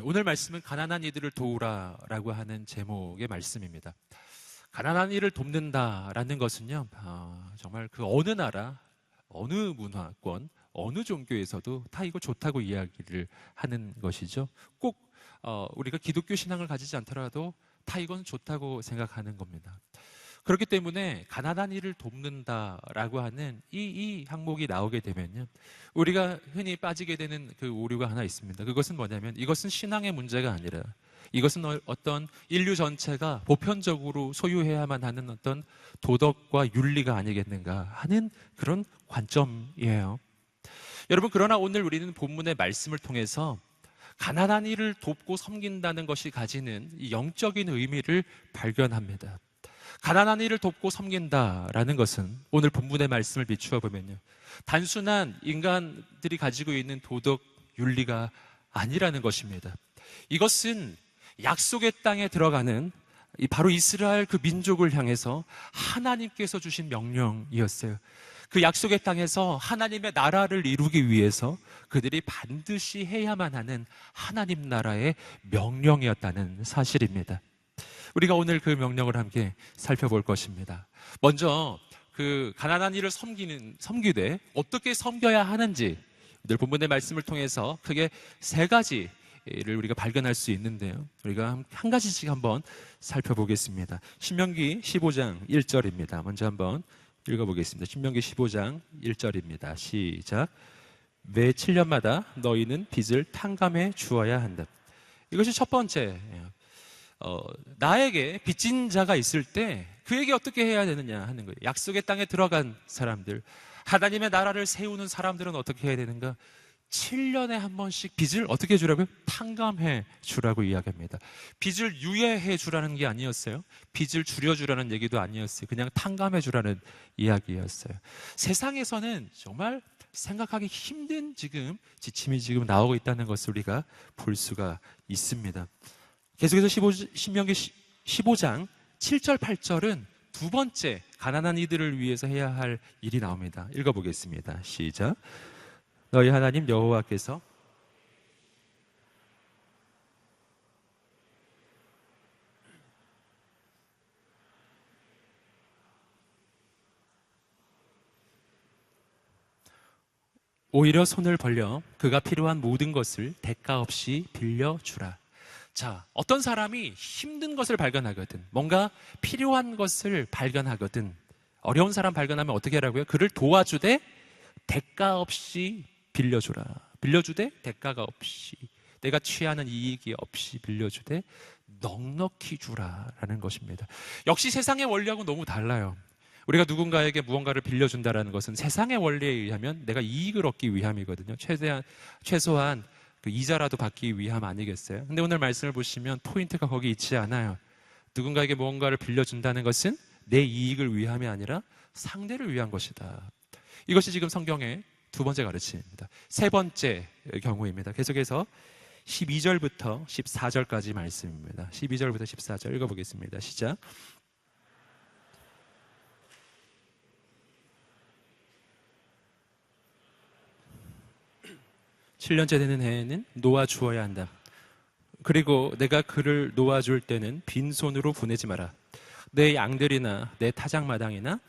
오늘 말씀은 가난한 이들을 도우라라고 하는 제목의 말씀입니다. 가난한 이를 돕는다라는 것은요, 정말 그 어느 나라, 어느 문화권, 어느 종교에서도 다 이거 좋다고 이야기를 하는 것이죠. 꼭 우리가 기독교 신앙을 가지지 않더라도 다 이건 좋다고 생각하는 겁니다. 그렇기 때문에 가난한 이를 돕는다라고 하는 이 항목이 나오게 되면요, 우리가 흔히 빠지게 되는 그 오류가 하나 있습니다. 그것은 뭐냐면, 이것은 신앙의 문제가 아니라 이것은 어떤 인류 전체가 보편적으로 소유해야만 하는 어떤 도덕과 윤리가 아니겠는가 하는 그런 관점이에요. 여러분, 그러나 오늘 우리는 본문의 말씀을 통해서 가난한 이를 돕고 섬긴다는 것이 가지는 이 영적인 의미를 발견합니다. 가난한 이를 돕고 섬긴다라는 것은 오늘 본문의 말씀을 비추어 보면요, 단순한 인간들이 가지고 있는 도덕 윤리가 아니라는 것입니다. 이것은 약속의 땅에 들어가는 바로 이스라엘 그 민족을 향해서 하나님께서 주신 명령이었어요. 그 약속의 땅에서 하나님의 나라를 이루기 위해서 그들이 반드시 해야만 하는 하나님 나라의 명령이었다는 사실입니다. 우리가 오늘 그 명령을 함께 살펴볼 것입니다. 먼저 그 가난한 이를 섬기되 어떻게 섬겨야 하는지 오늘 본문의 말씀을 통해서 크게 세 가지를 우리가 발견할 수 있는데요, 우리가 한 가지씩 한번 살펴보겠습니다. 신명기 15장 1절입니다. 먼저 한번 읽어보겠습니다. 신명기 15장 1절입니다. 시작. 매 7년마다 너희는 빚을 탕감해 주어야 한다. 이것이 첫 번째예요. 나에게 빚진 자가 있을 때 그에게 어떻게 해야 되느냐 하는 거예요. 약속의 땅에 들어간 사람들, 하나님의 나라를 세우는 사람들은 어떻게 해야 되는가? 7년에 한 번씩 빚을 어떻게 해주라고요? 탕감해 주라고 이야기합니다. 빚을 유예해 주라는 게 아니었어요. 빚을 줄여주라는 얘기도 아니었어요. 그냥 탕감해 주라는 이야기였어요. 세상에서는 정말 생각하기 힘든 지침이 지금 나오고 있다는 것을 우리가 볼 수가 있습니다. 계속해서 신명기 15장 7절 8절은 두 번째 가난한 이들을 위해서 해야 할 일이 나옵니다. 읽어보겠습니다. 시작. 너희 하나님 여호와께서 오히려 손을 벌려 그가 필요한 모든 것을 대가 없이 빌려주라. 자, 어떤 사람이 힘든 것을 발견하거든, 뭔가 필요한 것을 발견하거든, 어려운 사람 발견하면 어떻게 하라고요? 그를 도와주되 대가 없이 빌려주라. 빌려주되 대가가 없이, 내가 취하는 이익이 없이 빌려주되 넉넉히 주라라는 것입니다. 역시 세상의 원리하고 너무 달라요. 우리가 누군가에게 무언가를 빌려준다라는 것은 세상의 원리에 의하면 내가 이익을 얻기 위함이거든요. 최소한 그 이자라도 받기 위함 아니겠어요? 근데 오늘 말씀을 보시면 포인트가 거기 있지 않아요. 누군가에게 무언가를 빌려준다는 것은 내 이익을 위함이 아니라 상대를 위한 것이다. 이것이 지금 성경의 두 번째 가르침입니다. 세 번째 경우입니다. 계속해서 12절부터 14절까지 말씀입니다. 12절부터 14절 읽어보겠습니다. 시작. (7년째) 되는 해에는 놓아주어야 한다. 그리고 내가 그를 놓아줄 때는 빈손으로 보내지 마라. 내 양들이나 내 타작마당이나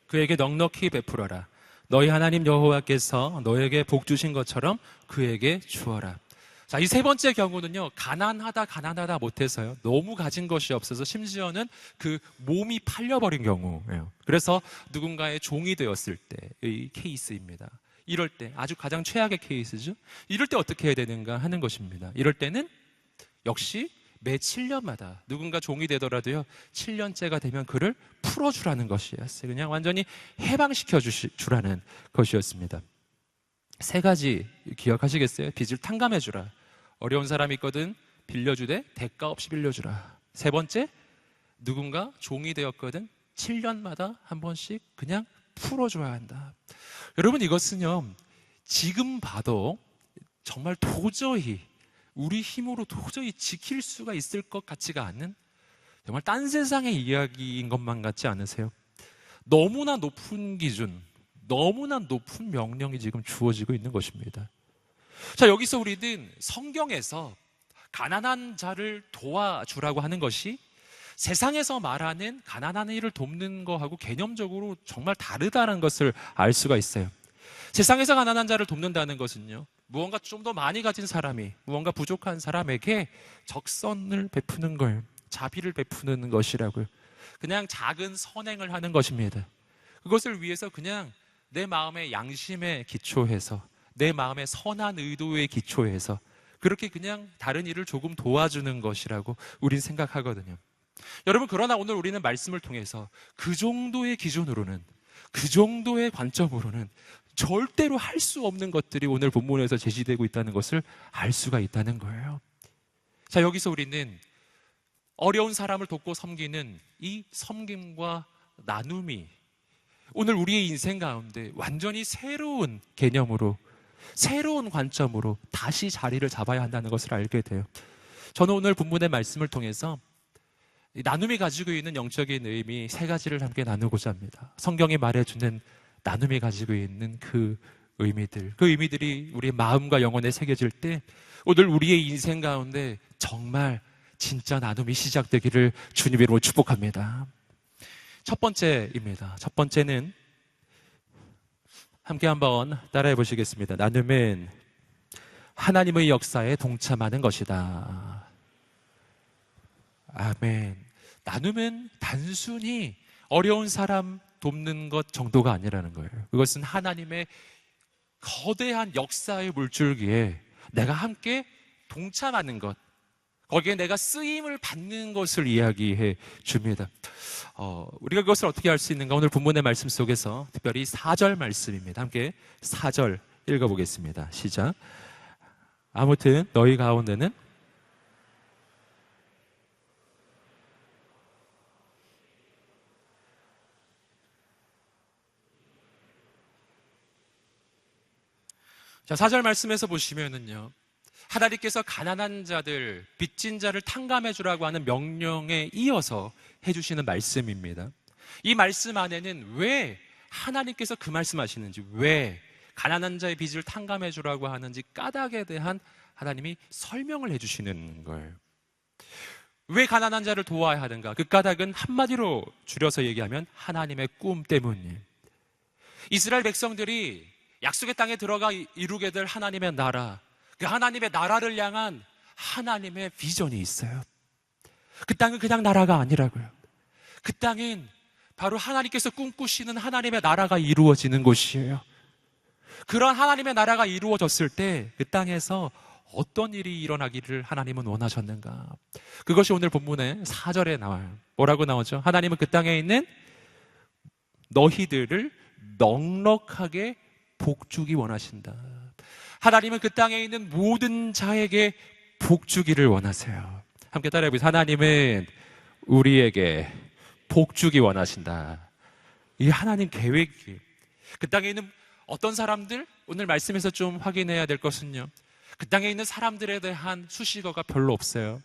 그에게 넉넉히 베풀어라. 너희 하나님 여호와께서 너에게 복 주신 것처럼 그에게 주어라. 자, 이 세 번째 경우는요, 가난하다 못해서요, 너무 가진 것이 없어서 심지어는 그 몸이 팔려버린 경우예요. 그래서 누군가의 종이 되었을 때의 케이스입니다. 이럴 때 아주 가장 최악의 케이스죠. 이럴 때 어떻게 해야 되는가 하는 것입니다. 이럴 때는 역시 매 7년마다 누군가 종이 되더라도요, 7년째가 되면 그를 풀어주라는 것이었어요. 그냥 완전히 해방시켜 주라는 것이었습니다. 세 가지 기억하시겠어요? 빚을 탕감해 주라. 어려운 사람이 있거든 빌려주되 대가 없이 빌려주라. 세 번째, 누군가 종이 되었거든 7년마다 한 번씩 그냥 풀어줘야 한다. 여러분, 이것은요, 지금 봐도 정말 도저히 우리 힘으로 도저히 지킬 수가 있을 것 같지가 않은 정말 딴 세상의 이야기인 것만 같지 않으세요? 너무나 높은 기준, 너무나 높은 명령이 지금 주어지고 있는 것입니다. 자, 여기서 우리는 성경에서 가난한 자를 도와주라고 하는 것이 세상에서 말하는 가난한 이를 돕는 거하고 개념적으로 정말 다르다는 것을 알 수가 있어요. 세상에서 가난한 자를 돕는다는 것은요, 무언가 좀 더 많이 가진 사람이 무언가 부족한 사람에게 적선을 베푸는 걸, 자비를 베푸는 것이라고요. 그냥 작은 선행을 하는 것입니다. 그것을 위해서 그냥 내 마음의 양심에 기초해서, 내 마음의 선한 의도에 기초해서 그렇게 그냥 다른 일을 조금 도와주는 것이라고 우린 생각하거든요. 여러분, 그러나 오늘 우리는 말씀을 통해서 그 정도의 기준으로는, 그 정도의 관점으로는 절대로 할 수 없는 것들이 오늘 본문에서 제시되고 있다는 것을 알 수가 있다는 거예요. 자, 여기서 우리는 어려운 사람을 돕고 섬기는 이 섬김과 나눔이 오늘 우리의 인생 가운데 완전히 새로운 개념으로, 새로운 관점으로 다시 자리를 잡아야 한다는 것을 알게 돼요. 저는 오늘 본문의 말씀을 통해서 나눔이 가지고 있는 영적인 의미 세 가지를 함께 나누고자 합니다. 성경이 말해주는 나눔이 가지고 있는 그 의미들, 그 의미들이 우리의 마음과 영혼에 새겨질 때 오늘 우리의 인생 가운데 정말 진짜 나눔이 시작되기를 주님 이름으로 축복합니다. 첫 번째입니다. 첫 번째는 함께 한번 따라해 보시겠습니다. 나눔은 하나님의 역사에 동참하는 것이다. 아멘. 나눔은 단순히 어려운 사람 돕는 것 정도가 아니라는 거예요. 그것은 하나님의 거대한 역사의 물줄기에 내가 함께 동참하는 것, 거기에 내가 쓰임을 받는 것을 이야기해 줍니다. 우리가 그것을 어떻게 알 수 있는가? 오늘 본문의 말씀 속에서 특별히 4절 말씀입니다. 함께 4절 읽어보겠습니다. 시작. 아무튼 너희 가운데는 자, 4절 말씀에서 보시면은요, 하나님께서 가난한 자들, 빚진 자를 탕감해 주라고 하는 명령에 이어서 해주시는 말씀입니다. 이 말씀 안에는 왜 하나님께서 그 말씀하시는지, 왜 가난한 자의 빚을 탕감해 주라고 하는지 까닭에 대한 하나님이 설명을 해주시는 거예요. 왜 가난한 자를 도와야 하는가? 그 까닭은 한마디로 줄여서 얘기하면 하나님의 꿈 때문이에요. 이스라엘 백성들이 약속의 땅에 들어가 이루게 될 하나님의 나라, 그 하나님의 나라를 향한 하나님의 비전이 있어요. 그 땅은 그냥 나라가 아니라고요. 그 땅은 바로 하나님께서 꿈꾸시는 하나님의 나라가 이루어지는 곳이에요. 그런 하나님의 나라가 이루어졌을 때 그 땅에서 어떤 일이 일어나기를 하나님은 원하셨는가? 그것이 오늘 본문의 4절에 나와요. 뭐라고 나오죠? 하나님은 그 땅에 있는 너희들을 넉넉하게 복주기 원하신다. 하나님은 그 땅에 있는 모든 자에게 복주기를 원하세요. 함께 따라해 보세요. 하나님은 우리에게 복주기 원하신다. 이 하나님 계획이, 그 땅에 있는 어떤 사람들, 오늘 말씀에서 좀 확인해야 될 것은요, 그 땅에 있는 사람들에 대한 수식어가 별로 없어요.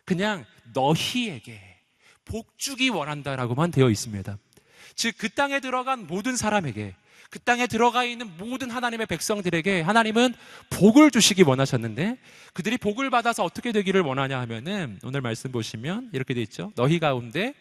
그냥 너희에게 복주기 원한다라고만 되어 있습니다. 즉 그 땅에 들어간 모든 사람에게, 그 땅에 들어가 있는 모든 하나님의 백성들에게 하나님은 복을 주시기 원하셨는데, 그들이 복을 받아서 어떻게 되기를 원하냐 하면은 오늘 말씀 보시면 이렇게 돼 있죠. 너희 가운데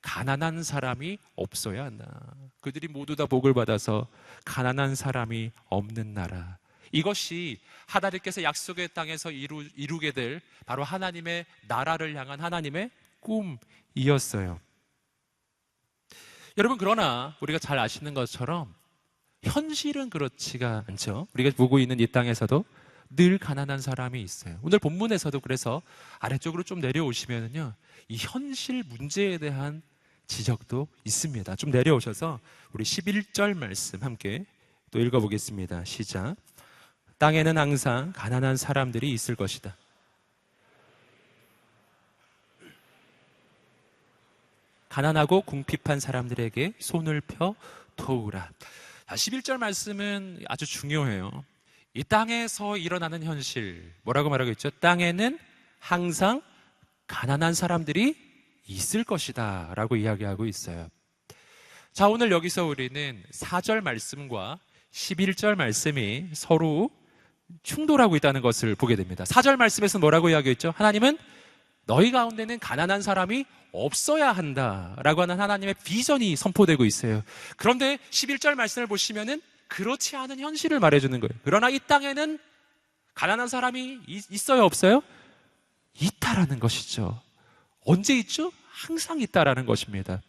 가난한 사람이 없어야 한다. 그들이 모두 다 복을 받아서 가난한 사람이 없는 나라, 이것이 하나님께서 약속의 땅에서 이루게 될 바로 하나님의 나라를 향한 하나님의 꿈이었어요. 여러분, 그러나 우리가 잘 아시는 것처럼 현실은 그렇지가 않죠. 우리가 보고 있는 이 땅에서도 늘 가난한 사람이 있어요. 오늘 본문에서도 그래서 아래쪽으로 좀 내려오시면요, 이 현실 문제에 대한 지적도 있습니다. 좀 내려오셔서 우리 11절 말씀 함께 또 읽어보겠습니다. 시작. 땅에는 항상 가난한 사람들이 있을 것이다. 가난하고 궁핍한 사람들에게 손을 펴 도우라. 11절 말씀은 아주 중요해요. 이 땅에서 일어나는 현실, 뭐라고 말하고 있죠? 땅에는 항상 가난한 사람들이 있을 것이다 라고 이야기하고 있어요. 자, 오늘 여기서 우리는 4절 말씀과 11절 말씀이 서로 충돌하고 있다는 것을 보게 됩니다. 4절 말씀에서 뭐라고 이야기했죠? 하나님은 너희 가운데는 가난한 사람이 없어야 한다라고 하는 하나님의 비전이 선포되고 있어요. 그런데 11절 말씀을 보시면은 그렇지 않은 현실을 말해주는 거예요. 그러나 이 땅에는 가난한 사람이 있어요, 없어요? 있다라는 것이죠. 언제 있죠? 항상 있다라는 것입니다.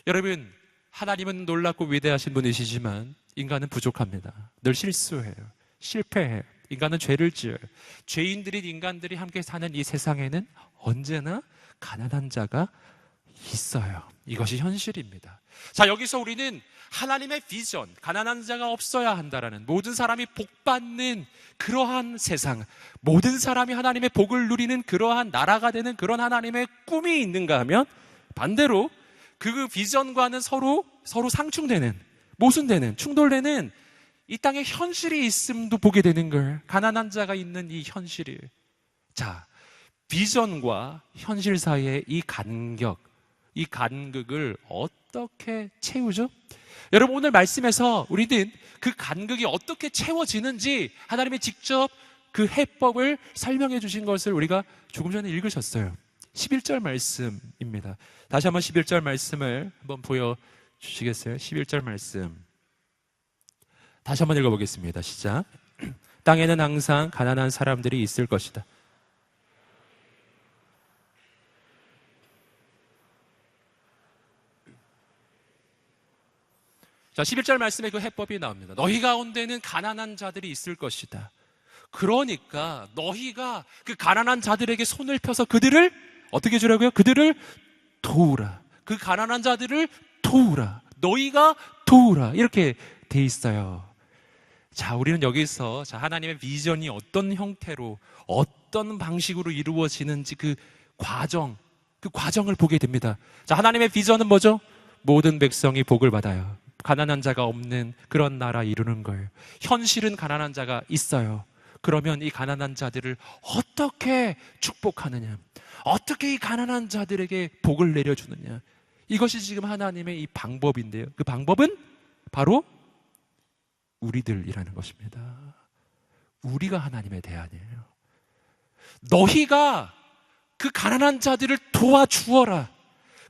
여러분, 하나님은 놀랍고 위대하신 분이시지만 인간은 부족합니다. 늘 실수해요. 실패해요. 인간은 죄를 지어요. 죄인들인 인간들이 함께 사는 이 세상에는 언제나 가난한 자가 있어요. 이것이 현실입니다. 자, 여기서 우리는 하나님의 비전, 가난한 자가 없어야 한다라는, 모든 사람이 복받는 그러한 세상, 모든 사람이 하나님의 복을 누리는 그러한 나라가 되는 그런 하나님의 꿈이 있는가 하면 반대로 그 비전과는 서로 상충되는, 모순되는, 충돌되는 이 땅에 현실이 있음도 보게 되는 걸. 가난한 자가 있는 이 현실이. 자, 비전과 현실 사이의 이 간격, 이 간극을 어떻게 채우죠? 여러분, 오늘 말씀에서 우리는 그 간극이 어떻게 채워지는지 하나님이 직접 그 해법을 설명해 주신 것을 우리가 조금 전에 읽으셨어요. 11절 말씀입니다. 다시 한번 11절 말씀을 한번 보여주시겠어요? 11절 말씀 다시 한번 읽어보겠습니다. 시작. 땅에는 항상 가난한 사람들이 있을 것이다. 자, 11절 말씀에 그 해법이 나옵니다. 너희 가운데는 가난한 자들이 있을 것이다. 그러니까 너희가 그 가난한 자들에게 손을 펴서 그들을 어떻게 주라고요? 그들을 도우라. 그 가난한 자들을 도우라. 너희가 도우라. 이렇게 돼 있어요. 자, 우리는 여기서 하나님의 비전이 어떤 형태로, 어떤 방식으로 이루어지는지 그 과정을 보게 됩니다. 자, 하나님의 비전은 뭐죠? 모든 백성이 복을 받아요. 가난한 자가 없는 그런 나라 이루는 거예요. 현실은 가난한 자가 있어요. 그러면 이 가난한 자들을 어떻게 축복하느냐? 어떻게 이 가난한 자들에게 복을 내려주느냐? 이것이 지금 하나님의 이 방법인데요. 그 방법은 바로 우리들이라는 것입니다. 우리가 하나님의 대안이에요. 너희가 그 가난한 자들을 도와주어라.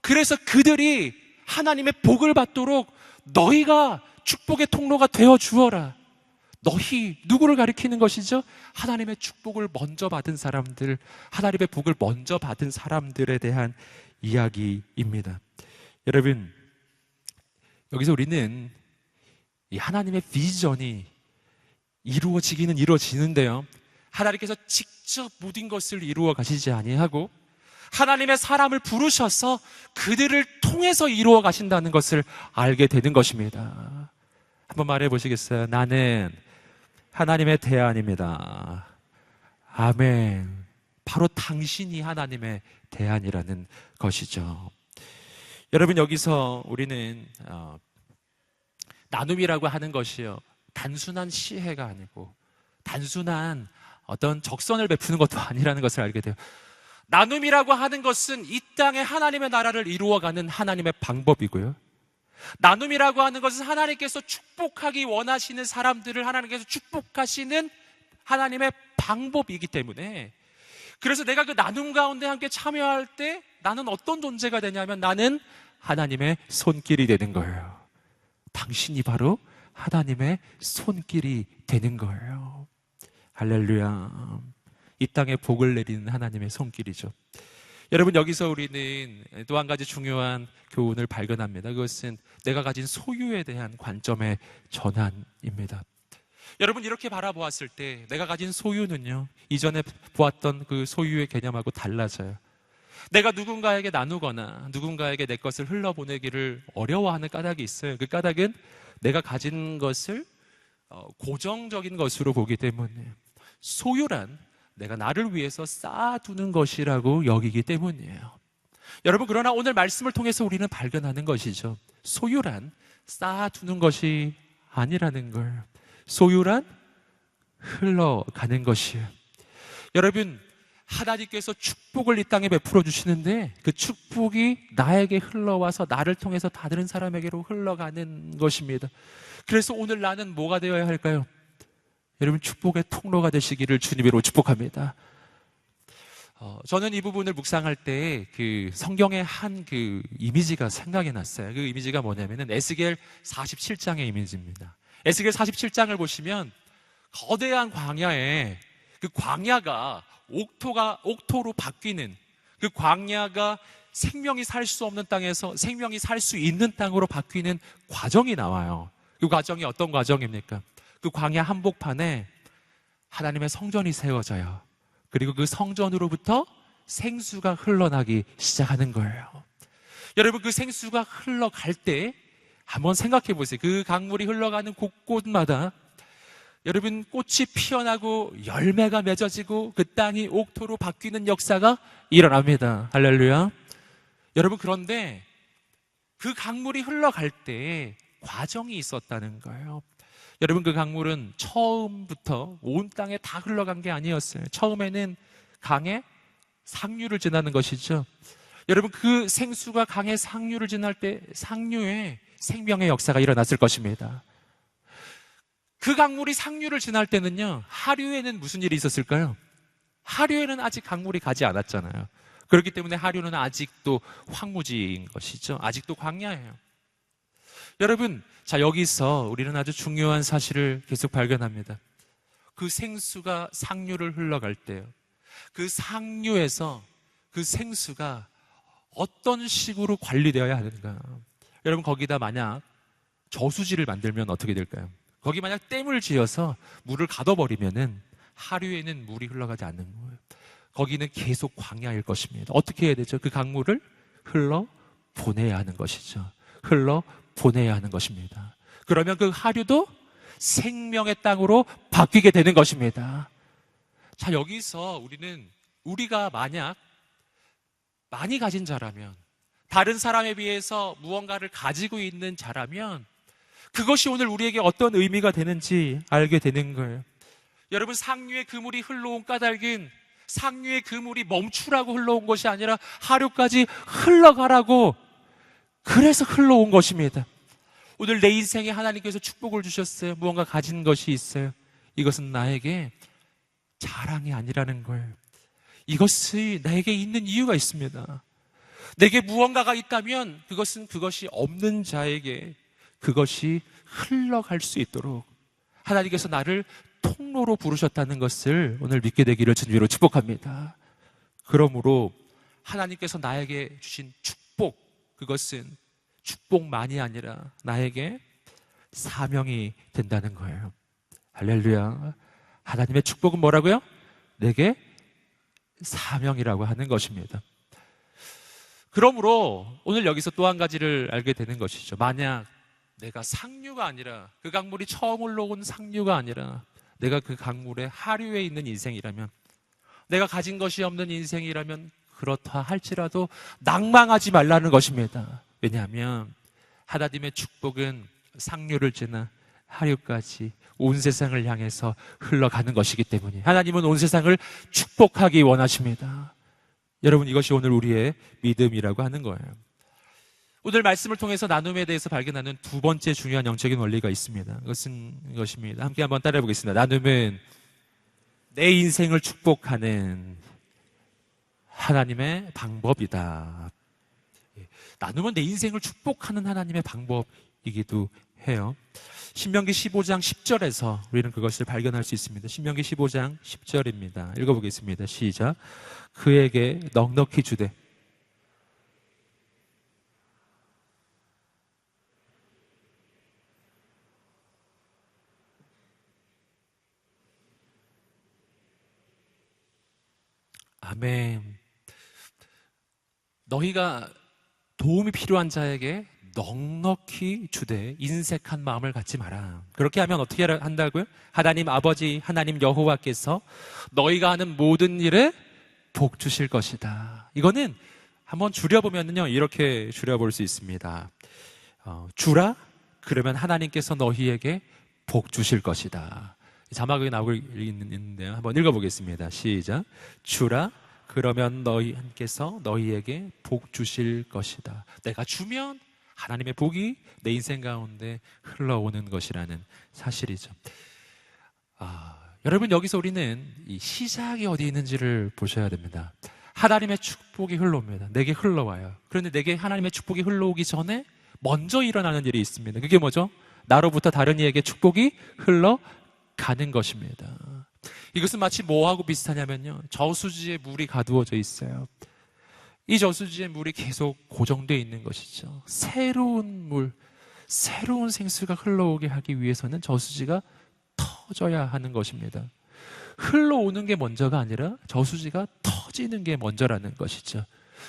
그래서 그들이 하나님의 복을 받도록 너희가 축복의 통로가 되어 주어라. 너희, 누구를 가리키는 것이죠? 하나님의 축복을 먼저 받은 사람들, 하나님의 복을 먼저 받은 사람들에 대한 이야기입니다. 여러분, 여기서 우리는 이 하나님의 비전이 이루어지기는 이루어지는데요, 하나님께서 직접 모든 것을 이루어 가시지 아니하고 하나님의 사람을 부르셔서 그들을 통해서 이루어 가신다는 것을 알게 되는 것입니다. 한번 말해 보시겠어요? 나는 하나님의 대안입니다. 아멘. 바로 당신이 하나님의 대안이라는 것이죠. 여러분, 여기서 우리는 나눔이라고 하는 것이요, 단순한 시혜가 아니고 단순한 어떤 적선을 베푸는 것도 아니라는 것을 알게 돼요. 나눔이라고 하는 것은 이 땅에 하나님의 나라를 이루어가는 하나님의 방법이고요, 나눔이라고 하는 것은 하나님께서 축복하기 원하시는 사람들을 하나님께서 축복하시는 하나님의 방법이기 때문에, 그래서 내가 그 나눔 가운데 함께 참여할 때 나는 어떤 존재가 되냐면 나는 하나님의 손길이 되는 거예요. 당신이 바로 하나님의 손길이 되는 거예요. 할렐루야. 이 땅에 복을 내리는 하나님의 손길이죠. 여러분, 여기서 우리는 또 한 가지 중요한 교훈을 발견합니다. 그것은 내가 가진 소유에 대한 관점의 전환입니다. 여러분, 이렇게 바라보았을 때 내가 가진 소유는요, 이전에 보았던 그 소유의 개념하고 달라져요. 내가 누군가에게 나누거나 누군가에게 내 것을 흘러보내기를 어려워하는 까닭이 있어요. 그 까닭은 내가 가진 것을 고정적인 것으로 보기 때문에, 소유란 내가 나를 위해서 쌓아두는 것이라고 여기기 때문이에요. 여러분, 그러나 오늘 말씀을 통해서 우리는 발견하는 것이죠. 소유란 쌓아두는 것이 아니라는 걸. 소유란 흘러가는 것이에요. 여러분, 하나님께서 축복을 이 땅에 베풀어 주시는데 그 축복이 나에게 흘러와서 나를 통해서 다른 사람에게로 흘러가는 것입니다. 그래서 오늘 나는 뭐가 되어야 할까요? 여러분 축복의 통로가 되시기를 주님으로 축복합니다. 저는 이 부분을 묵상할 때 그 성경의 한 그 이미지가 생각이 났어요. 그 이미지가 뭐냐면은 에스겔 47장의 이미지입니다. 에스겔 47장을 보시면 거대한 광야에 그 광야가 옥토로 바뀌는, 그 광야가 생명이 살 수 없는 땅에서 생명이 살 수 있는 땅으로 바뀌는 과정이 나와요. 그 과정이 어떤 과정입니까? 그 광야 한복판에 하나님의 성전이 세워져요. 그리고 그 성전으로부터 생수가 흘러나기 시작하는 거예요. 여러분, 그 생수가 흘러갈 때 한번 생각해 보세요. 그 강물이 흘러가는 곳곳마다 여러분, 꽃이 피어나고 열매가 맺어지고 그 땅이 옥토로 바뀌는 역사가 일어납니다. 할렐루야. 여러분, 그런데 그 강물이 흘러갈 때 과정이 있었다는 거예요. 여러분, 그 강물은 처음부터 온 땅에 다 흘러간 게 아니었어요. 처음에는 강에 상류를 지나는 것이죠. 여러분, 그 생수가 강에 상류를 지날 때 상류에 생명의 역사가 일어났을 것입니다. 그 강물이 상류를 지날 때는요, 하류에는 무슨 일이 있었을까요? 하류에는 아직 강물이 가지 않았잖아요. 그렇기 때문에 하류는 아직도 황무지인 것이죠. 아직도 광야예요. 여러분, 자, 여기서 우리는 아주 중요한 사실을 계속 발견합니다. 그 생수가 상류를 흘러갈 때요, 그 상류에서 그 생수가 어떤 식으로 관리되어야 하는가? 여러분, 거기다 만약 저수지를 만들면 어떻게 될까요? 거기 만약 댐을 지어서 물을 가둬버리면은 하류에는 물이 흘러가지 않는 거예요. 거기는 계속 광야일 것입니다. 어떻게 해야 되죠? 그 강물을 흘러 보내야 하는 것이죠. 흘러 보내야 하는 것입니다. 그러면 그 하류도 생명의 땅으로 바뀌게 되는 것입니다. 자, 여기서 우리가 만약 많이 가진 자라면, 다른 사람에 비해서 무언가를 가지고 있는 자라면 그것이 오늘 우리에게 어떤 의미가 되는지 알게 되는 거예요. 여러분, 상류의 그물이 흘러온 까닭은 상류의 그물이 멈추라고 흘러온 것이 아니라 하류까지 흘러가라고, 그래서 흘러온 것입니다. 오늘 내 인생에 하나님께서 축복을 주셨어요. 무언가 가진 것이 있어요. 이것은 나에게 자랑이 아니라는 거예요. 이것이 나에게 있는 이유가 있습니다. 내게 무언가가 있다면 그것이 없는 자에게 그것이 흘러갈 수 있도록 하나님께서 나를 통로로 부르셨다는 것을 오늘 믿게 되기를 주님으로 축복합니다. 그러므로 하나님께서 나에게 주신 축복, 그것은 축복만이 아니라 나에게 사명이 된다는 거예요. 할렐루야. 하나님의 축복은 뭐라고요? 내게 사명이라고 하는 것입니다. 그러므로 오늘 여기서 또 한 가지를 알게 되는 것이죠. 만약 내가 상류가 아니라, 그 강물이 처음 흘러온 상류가 아니라 내가 그 강물의 하류에 있는 인생이라면, 내가 가진 것이 없는 인생이라면 그렇다 할지라도 낭망하지 말라는 것입니다. 왜냐하면 하나님의 축복은 상류를 지나 하류까지 온 세상을 향해서 흘러가는 것이기 때문에 하나님은 온 세상을 축복하기 원하십니다. 여러분, 이것이 오늘 우리의 믿음이라고 하는 거예요. 오늘 말씀을 통해서 나눔에 대해서 발견하는 두 번째 중요한 영적인 원리가 있습니다. 그것은 이것입니다. 함께 한번 따라해 보겠습니다. 나눔은 내 인생을 축복하는 하나님의 방법이다. 나눔은 내 인생을 축복하는 하나님의 방법이기도 해요. 신명기 15장 10절에서 우리는 그것을 발견할 수 있습니다. 신명기 15장 10절입니다. 읽어보겠습니다. 시작. 그에게 넉넉히 주되 아멘. 너희가 도움이 필요한 자에게 넉넉히 주되 인색한 마음을 갖지 마라. 그렇게 하면 어떻게 한다고요? 하나님 아버지, 하나님 여호와께서 너희가 하는 모든 일에 복 주실 것이다. 이거는 한번 줄여보면요, 이렇게 줄여볼 수 있습니다. 주라, 그러면 하나님께서 너희에게 복 주실 것이다. 자막이 나오고 있는데요, 한번 읽어보겠습니다. 시작. 주라, 그러면 너희께서 너희에게 복 주실 것이다. 내가 주면 하나님의 복이 내 인생 가운데 흘러오는 것이라는 사실이죠. 여러분, 여기서 우리는 이 시작이 어디 있는지를 보셔야 됩니다. 하나님의 축복이 흘러옵니다. 내게 흘러와요. 그런데 내게 하나님의 축복이 흘러오기 전에 먼저 일어나는 일이 있습니다. 그게 뭐죠? 나로부터 다른 이에게 축복이 흘러가는 것입니다. 이것은 마치 뭐하고 비슷하냐면요, 저수지에 물이 가두어져 있어요. 이 저수지에 물이 계속 고정되어 있는 것이죠. 새로운 물, 새로운 생수가 흘러오게 하기 위해서는 저수지가 터져야 하는 것입니다. 흘러오는 게 먼저가 아니라 저수지가 터지는 게 먼저라는 것이죠.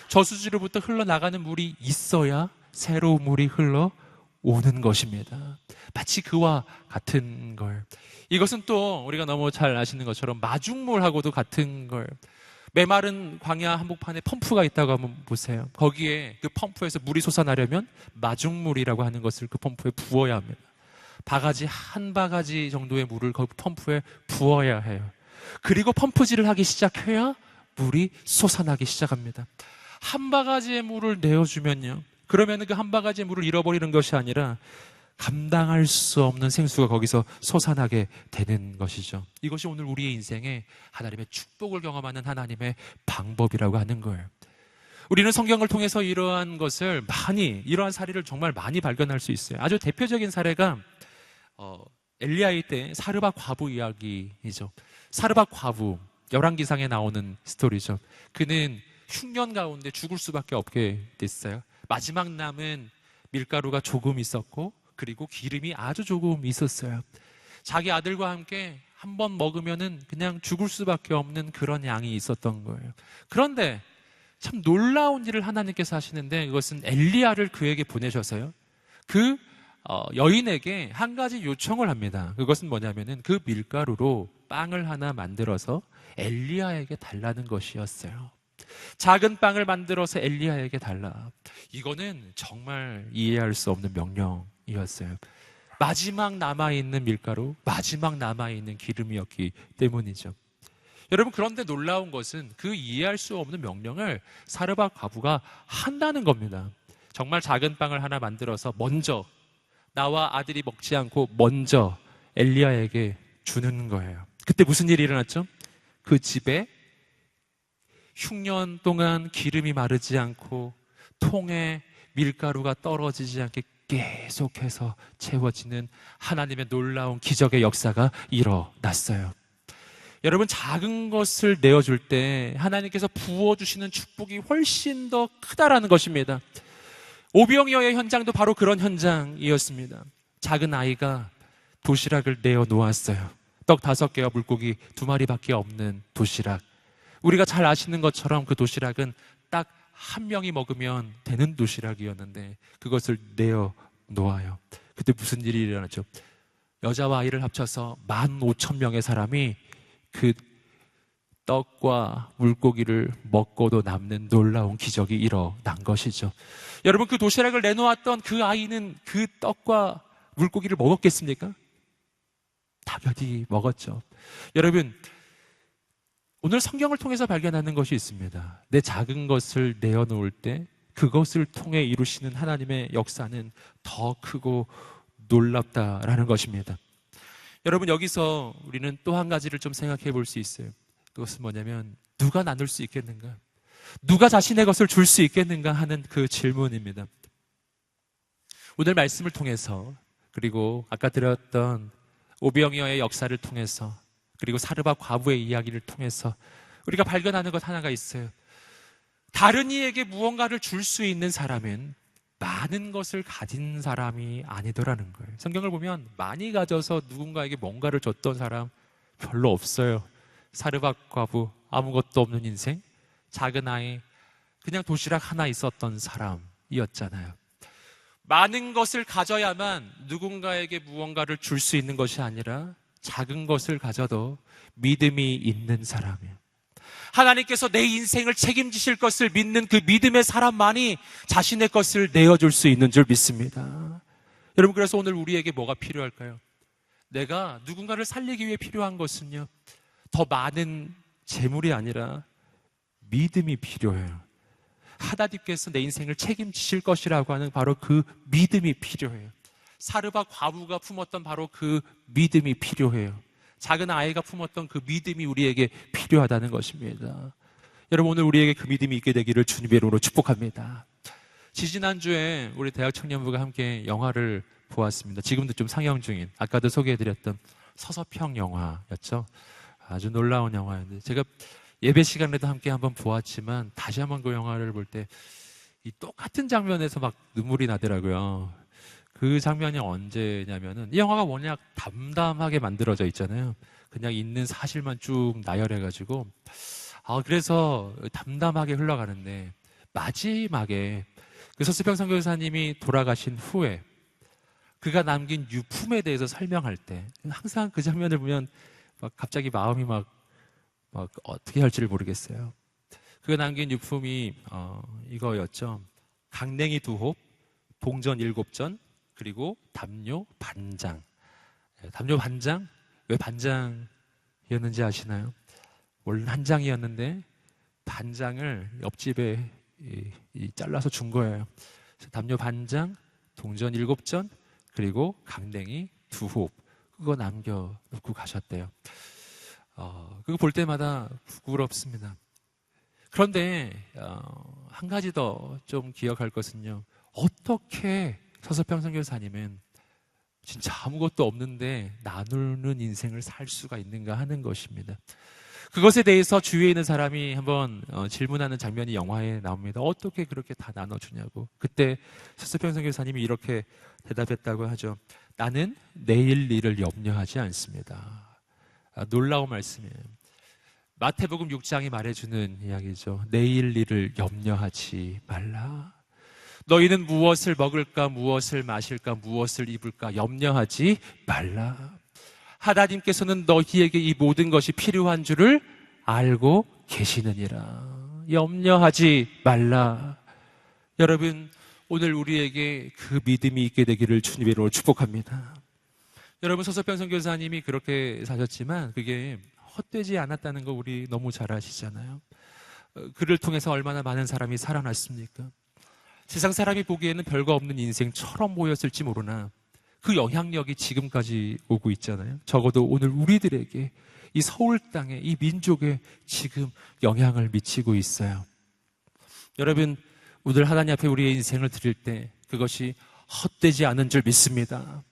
저수지로부터 흘러나가는 물이 있어야 새로운 물이 흘러오는 것입니다. 마치 그와 같은 걸. 이것은 또 우리가 너무 잘 아시는 것처럼 마중물하고도 같은 걸. 메마른 광야 한복판에 펌프가 있다고 한번 보세요. 거기에 그 펌프에서 물이 솟아나려면 마중물이라고 하는 것을 그 펌프에 부어야 합니다. 한 바가지 정도의 물을 그 펌프에 부어야 해요. 그리고 펌프질을 하기 시작해야 물이 솟아나기 시작합니다. 한 바가지의 물을 내어주면요, 그러면 그 한 바가지의 물을 잃어버리는 것이 아니라 감당할 수 없는 생수가 거기서 솟아나게 되는 것이죠. 이것이 오늘 우리의 인생에 하나님의 축복을 경험하는 하나님의 방법이라고 하는 거예요. 우리는 성경을 통해서 이러한 사례를 정말 많이 발견할 수 있어요. 아주 대표적인 사례가 엘리야의 때 사르밧 과부 이야기이죠. 사르밧 과부, 열왕기상에 나오는 스토리죠. 그는 흉년 가운데 죽을 수밖에 없게 됐어요. 마지막 남은 밀가루가 조금 있었고, 그리고 기름이 아주 조금 있었어요. 자기 아들과 함께 한 번 먹으면은 그냥 죽을 수밖에 없는 그런 양이 있었던 거예요. 그런데 참 놀라운 일을 하나님께서 하시는데, 그것은 엘리야를 그에게 보내셔서요, 그 여인에게 한 가지 요청을 합니다. 그것은 뭐냐면은 그 밀가루로 빵을 하나 만들어서 엘리야에게 달라는 것이었어요. 작은 빵을 만들어서 엘리야에게 달라. 이거는 정말 이해할 수 없는 명령이었어요. 마지막 남아있는 밀가루, 마지막 남아있는 기름이었기 때문이죠. 여러분, 그런데 놀라운 것은 그 이해할 수 없는 명령을 사르밧 과부가 한다는 겁니다. 정말 작은 빵을 하나 만들어서 먼저, 나와 아들이 먹지 않고 먼저 엘리야에게 주는 거예요. 그때 무슨 일이 일어났죠? 그 집에 흉년 동안 기름이 마르지 않고 통에 밀가루가 떨어지지 않게 계속해서 채워지는 하나님의 놀라운 기적의 역사가 일어났어요. 여러분, 작은 것을 내어줄 때 하나님께서 부어주시는 축복이 훨씬 더 크다라는 것입니다. 오병이어의 현장도 바로 그런 현장이었습니다. 작은 아이가 도시락을 내어놓았어요. 떡 5개와 물고기 2마리밖에 없는 도시락. 우리가 잘 아시는 것처럼 그 도시락은 딱 한 명이 먹으면 되는 도시락이었는데 그것을 내어놓아요. 그때 무슨 일이 일어났죠? 여자와 아이를 합쳐서 15,000명의 사람이 그 떡과 물고기를 먹고도 남는 놀라운 기적이 일어난 것이죠. 여러분, 그 도시락을 내놓았던 그 아이는 그 떡과 물고기를 먹었겠습니까? 당연히 먹었죠. 여러분, 오늘 성경을 통해서 발견하는 것이 있습니다. 내 작은 것을 내어놓을 때 그것을 통해 이루시는 하나님의 역사는 더 크고 놀랍다라는 것입니다. 여러분, 여기서 우리는 또 한 가지를 좀 생각해 볼 수 있어요. 그것은 뭐냐면, 누가 나눌 수 있겠는가? 누가 자신의 것을 줄 수 있겠는가 하는 그 질문입니다. 오늘 말씀을 통해서, 그리고 아까 드렸던 오병이어의 역사를 통해서, 그리고 사르밧 과부의 이야기를 통해서 우리가 발견하는 것 하나가 있어요. 다른 이에게 무언가를 줄 수 있는 사람은 많은 것을 가진 사람이 아니더라는 거예요. 성경을 보면 많이 가져서 누군가에게 뭔가를 줬던 사람 별로 없어요. 사르밧 과부, 아무것도 없는 인생, 작은 아이, 그냥 도시락 하나 있었던 사람이었잖아요. 많은 것을 가져야만 누군가에게 무언가를 줄 수 있는 것이 아니라 작은 것을 가져도 믿음이 있는 사람이에요. 하나님께서 내 인생을 책임지실 것을 믿는 그 믿음의 사람만이 자신의 것을 내어줄 수 있는 줄 믿습니다. 여러분, 그래서 오늘 우리에게 뭐가 필요할까요? 내가 누군가를 살리기 위해 필요한 것은요, 더 많은 재물이 아니라 믿음이 필요해요. 하나님께서 내 인생을 책임지실 것이라고 하는 바로 그 믿음이 필요해요. 사르밧 과부가 품었던 바로 그 믿음이 필요해요. 작은 아이가 품었던 그 믿음이 우리에게 필요하다는 것입니다. 여러분, 오늘 우리에게 그 믿음이 있게 되기를 주님의 이름으로 축복합니다. 지지난주에 우리 대학 청년부가 함께 영화를 보았습니다. 지금도 좀 상영 중인, 아까도 소개해드렸던 서서평 영화였죠. 아주 놀라운 영화였는데, 제가 예배 시간에도 함께 한번 보았지만 다시 한번 그 영화를 볼 때 이 똑같은 장면에서 막 눈물이 나더라고요. 그 장면이 언제냐면은, 이 영화가 워낙 담담하게 만들어져 있잖아요. 그냥 있는 사실만 쭉 나열해가지고, 그래서 담담하게 흘러가는데, 마지막에 그 서수평 선교사님이 돌아가신 후에 그가 남긴 유품에 대해서 설명할 때, 항상 그 장면을 보면 막 갑자기 마음이 막 어떻게 할지를 모르겠어요. 그가 남긴 유품이 이거였죠. 강냉이 2홉, 동전 7전, 그리고 담요 반장. 담요 반장? 왜 반장이었는지 아시나요? 원래는 한 장이었는데 반장을 옆집에 잘라서 준 거예요. 그래서 담요 반장, 동전 7전, 그리고 강냉이 2홉. 그거 남겨놓고 가셨대요. 그거 볼 때마다 부끄럽습니다. 그런데 한 가지 더 좀 기억할 것은요, 어떻게 서서평 선교사님은 진짜 아무것도 없는데 나누는 인생을 살 수가 있는가 하는 것입니다. 그것에 대해서 주위에 있는 사람이 한번 질문하는 장면이 영화에 나옵니다. 어떻게 그렇게 다 나눠주냐고. 그때 서서평 선교사님이 이렇게 대답했다고 하죠. 나는 내일 일을 염려하지 않습니다. 놀라운 말씀이에요. 마태복음 6장이 말해주는 이야기죠. 내일 일을 염려하지 말라. 너희는 무엇을 먹을까, 무엇을 마실까, 무엇을 입을까 염려하지 말라. 하나님께서는 너희에게 이 모든 것이 필요한 줄을 알고 계시느니라. 염려하지 말라. 여러분, 오늘 우리에게 그 믿음이 있게 되기를 주님의 이름으로 축복합니다. 여러분, 서서평 선교사님이 그렇게 사셨지만 그게 헛되지 않았다는 거 우리 너무 잘 아시잖아요. 그를 통해서 얼마나 많은 사람이 살아났습니까? 세상 사람이 보기에는 별거 없는 인생처럼 보였을지 모르나 그 영향력이 지금까지 오고 있잖아요. 적어도 오늘 우리들에게, 이 서울 땅에, 이 민족에 지금 영향을 미치고 있어요. 여러분, 오늘 하나님 앞에 우리의 인생을 드릴 때 그것이 헛되지 않은 줄 믿습니다.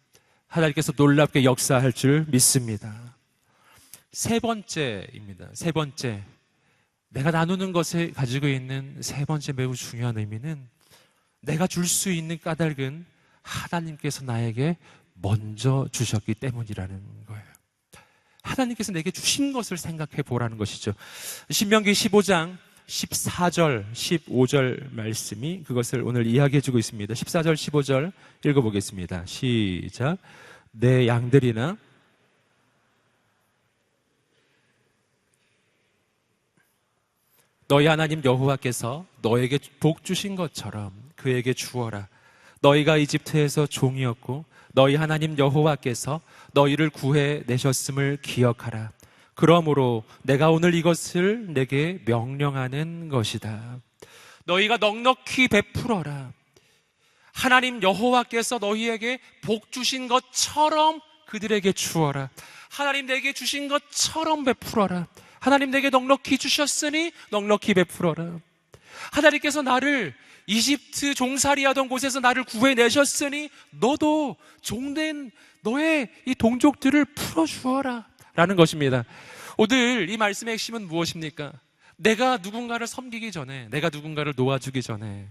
하나님께서 놀랍게 역사할 줄 믿습니다. 세 번째입니다. 세 번째, 내가 나누는 것에 가지고 있는 세 번째 매우 중요한 의미는, 내가 줄 수 있는 까닭은 하나님께서 나에게 먼저 주셨기 때문이라는 거예요. 하나님께서 내게 주신 것을 생각해 보라는 것이죠. 신명기 15장 14절, 15절 말씀이 그것을 오늘 이야기해 주고 있습니다. 14절, 15절 읽어보겠습니다. 시작. 내 양들이나 너희 하나님 여호와께서 너에게 복 주신 것처럼 그에게 주어라. 너희가 이집트에서 종이었고 너희 하나님 여호와께서 너희를 구해 내셨음을 기억하라. 그러므로 내가 오늘 이것을 내게 명령하는 것이다. 너희가 넉넉히 베풀어라. 하나님 여호와께서 너희에게 복 주신 것처럼 그들에게 주어라. 하나님 내게 주신 것처럼 베풀어라. 하나님 내게 넉넉히 주셨으니 넉넉히 베풀어라. 하나님께서 나를 이집트 종살이하던 곳에서 나를 구해내셨으니 너도 종된 너의 이 동족들을 풀어주어라 라는 것입니다. 오늘 이 말씀의 핵심은 무엇입니까? 내가 누군가를 섬기기 전에, 내가 누군가를 놓아주기 전에,